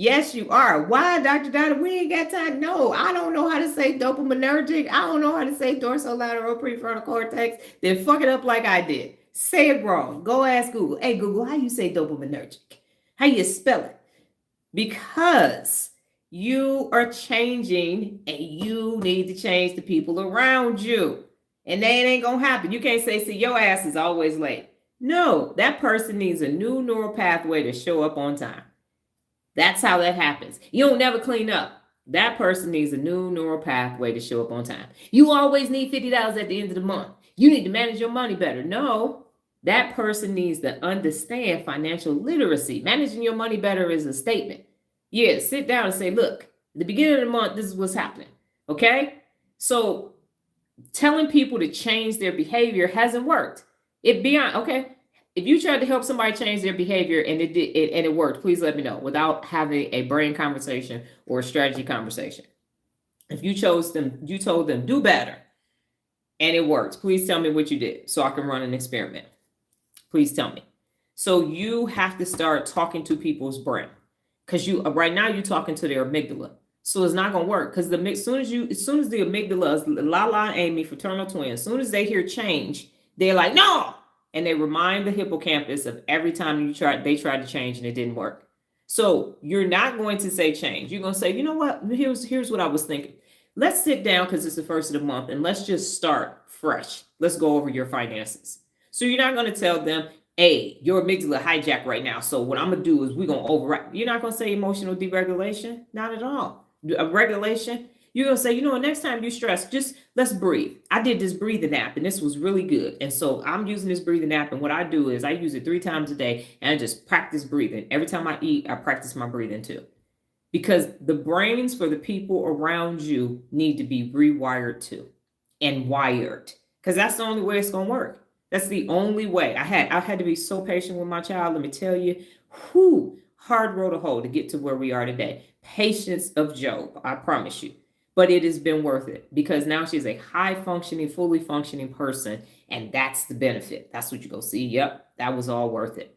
Speaker 1: Yes, you are. Why, Dr. Donna? We ain't got time. No, I don't know how to say dopaminergic. I don't know how to say dorsolateral prefrontal cortex. Then fuck it up like I did. Say it wrong. Go ask Google. Hey, Google, how you say dopaminergic? How you spell it? Because you are changing, and you need to change the people around you. and then it ain't gonna happen. You can't say, see, your ass is always late. No, that person needs a new neural pathway to show up on time. That's how that happens. You don't never clean up. That person needs a new neural pathway to show up on time. You always need $50 at the end of the month. You need to manage your money better. No, that person needs to understand financial literacy. Managing your money better is a statement. Yeah, sit down and say, look, at the beginning of the month, this is what's happening. Okay? So telling people to change their behavior hasn't worked. Okay. If you tried to help somebody change their behavior and it worked, please let me know without having a brain conversation or a strategy conversation. If you told them do better and it worked, please tell me what you did so I can run an experiment. Please tell me. So you have to start talking to people's brain, because right now you're talking to their amygdala. So it's not gonna work, because as soon as the amygdala, Lala, Amy, fraternal twins, as soon as they hear change, they're like, no, and they remind the hippocampus of every time they tried to change and it didn't work. So you're not going to say change. You're gonna say, you know what? Here's what I was thinking. Let's sit down, because it's the first of the month, and let's just start fresh. Let's go over your finances. So you're not going to tell them, hey, your amygdala hijacked right now, so what I'm going to do is we're going to override. You're not going to say emotional deregulation. Not at all. Regulation. You're going to say, you know what, next time you stress, just let's breathe. I did this breathing app, and this was really good. And so I'm using this breathing app, and what I do is I use it 3 times a day, and I just practice breathing. Every time I eat, I practice my breathing too. Because the brains for the people around you need to be rewired too and wired, because that's the only way it's going to work. That's the only way. I had to be so patient with my child. Let me tell you, hard road to hoe to get to where we are today. Patience of Job, I promise you. But it has been worth it, because now she's a high functioning, fully functioning person. And that's the benefit. That's what you go see. Yep, that was all worth it.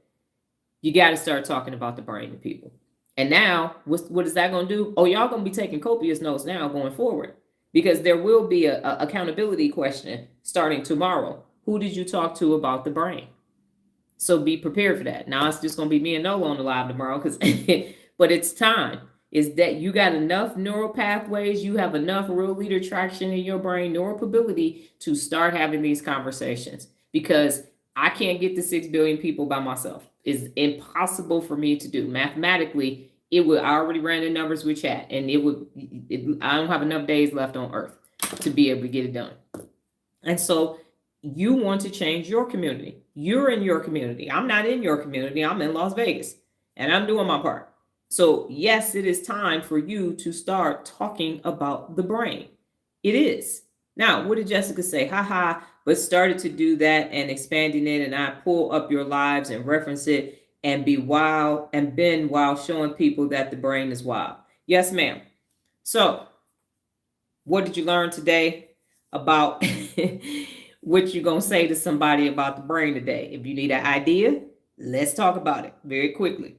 Speaker 1: You got to start talking about the brain to people. And now, what is that going to do? Oh, y'all going to be taking copious notes now going forward, because there will be a accountability question starting tomorrow. Who did you talk to about the brain? So be prepared for that. Now it's just going to be me and Nola on the live tomorrow, but it's time. Is that you got enough neural pathways, you have enough real leader traction in your brain, neuropability, to start having these conversations, because I can't get to 6 billion people by myself. It's impossible for me to do. Mathematically, I already ran the numbers with chat, and I don't have enough days left on earth to be able to get it done. And so you want to change your community. You're in your community. I'm not in your community. I'm in Las Vegas, and I'm doing my part. So yes, it is time for you to start talking about the brain. It is. Now, what did Jessica say? But started to do that and expanding it, and I pull up your lives and reference it and be wild and been while showing people that the brain is wild. Yes, ma'am. So what did you learn today about what you're going to say to somebody about the brain today? If you need an idea, let's talk about it very quickly.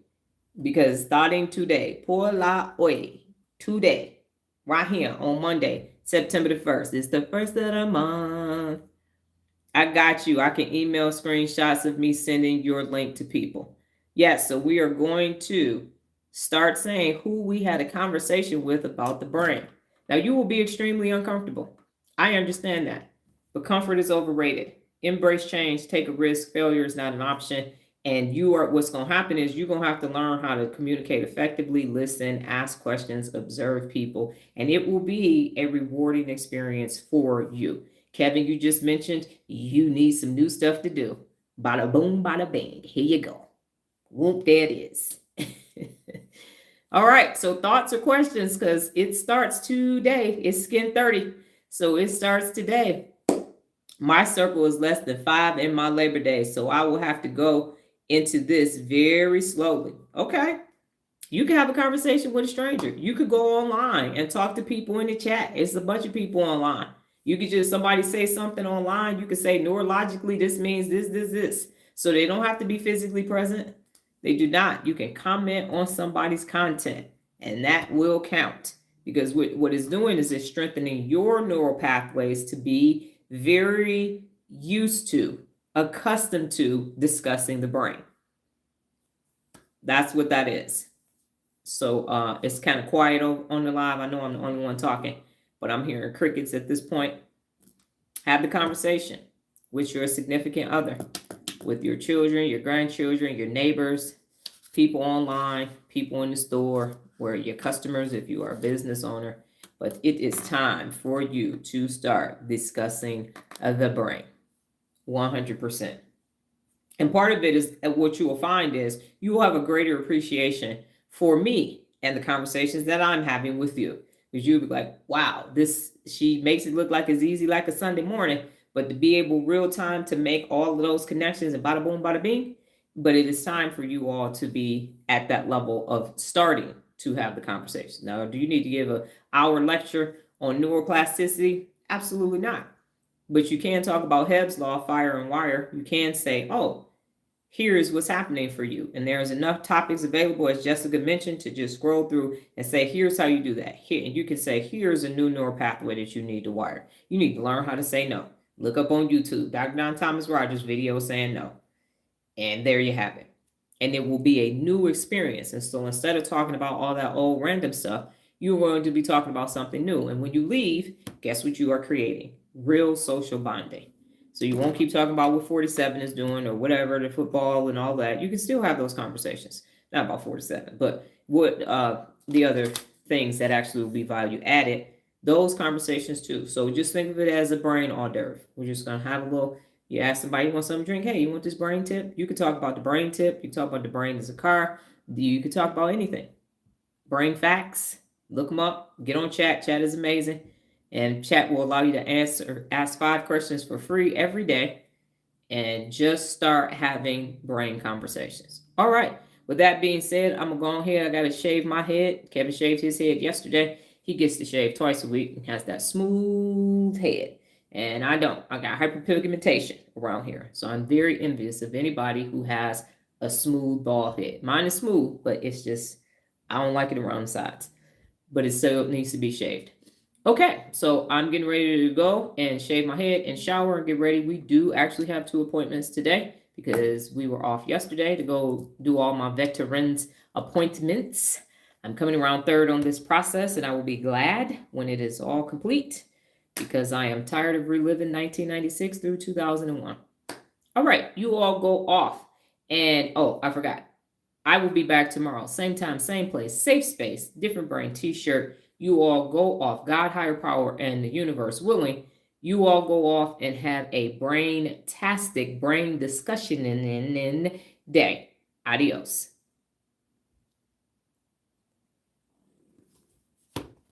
Speaker 1: Because starting today, por la hoy, today, right here on Monday, September the 1st, it's the first of the month. I got you. I can email screenshots of me sending your link to people. Yes, so we are going to start saying who we had a conversation with about the brain. Now, you will be extremely uncomfortable. I understand that. But comfort is overrated. Embrace change. Take a risk. Failure is not an option. And what's going to happen is you're going to have to learn how to communicate effectively, listen, ask questions, observe people, and it will be a rewarding experience for you. Kevin, you just mentioned you need some new stuff to do. Bada boom, bada bang. Here you go. Whoop, there it is. All right, so thoughts or questions, because it starts today. It's Skin 30, so it starts today. My circle is less than 5 in my Labor Day, so I will have to go into this very slowly. Okay. You can have a conversation with a stranger. You could go online and talk to people in the chat. It's a bunch of people online. You could just, somebody say something online. You could say neurologically, this means this. So they don't have to be physically present. They do not. You can comment on somebody's content, and that will count, because what it's doing is it's strengthening your neural pathways to be very used to, accustomed to discussing the brain. That's what that is. So it's kind of quiet on the live. I know I'm the only one talking, but I'm hearing crickets at this point. Have the conversation with your significant other, with your children, your grandchildren, your neighbors, people online, people in the store, where your customers, if you are a business owner. But it is time for you to start discussing the brain 100%. And part of it is what you will find is you will have a greater appreciation for me and the conversations that I'm having with you. Because you'll be like, wow, she makes it look like it's easy like a Sunday morning, but to be able real time to make all of those connections and bada boom, bada bing. But it is time for you all to be at that level of starting to have the conversation. Now, do you need to give an hour lecture on neuroplasticity? Absolutely not. But you can talk about Hebb's law, fire and wire. You can say, oh, here's what's happening for you. And there's enough topics available, as Jessica mentioned, to just scroll through and say, here's how you do that. Here, and you can say, here's a new neural pathway that you need to wire. You need to learn how to say no. Look up on YouTube, Dr. Donna Thomas-Rodgers video saying no. And there you have it. And it will be a new experience. And so instead of talking about all that old random stuff, you're going to be talking about something new. And when you leave, guess what you are creating? Real social bonding. So you won't keep talking about what 47 is doing or whatever, the football and all that. You can still have those conversations. Not about 47, but what the other things that actually will be value added, those conversations too. So just think of it as a brain hors d'oeuvre. We're just going to have a little, you ask somebody, you want something to drink? Hey, you want this brain tip? You could talk about the brain tip. You can talk about the brain as a car. You could talk about anything. Brain facts, look them up, get on chat. Chat is amazing. And chat will allow you to ask 5 questions for free every day and just start having brain conversations. All right. With that being said, I'm going to go on here. I got to shave my head. Kevin shaved his head yesterday. He gets to shave twice a week and has that smooth head. And I don't. I got hyperpigmentation around here. So I'm very envious of anybody who has a smooth bald head. Mine is smooth, but it's just, I don't like it around the sides. But it still needs to be shaved. Okay, so I'm getting ready to go and shave my head and shower and get ready. We do actually have 2 appointments today because we were off yesterday to go do all my veterans appointments. I'm coming around third on this process, and I will be glad when it is all complete because I am tired of reliving 1996 through 2001. All right, you all go off. And, oh, I forgot. I will be back tomorrow. Same time, same place, safe space, different brain t-shirt. You all go off, God, higher power, and the universe willing, you all go off and have a brain-tastic brain discussion day. Adios.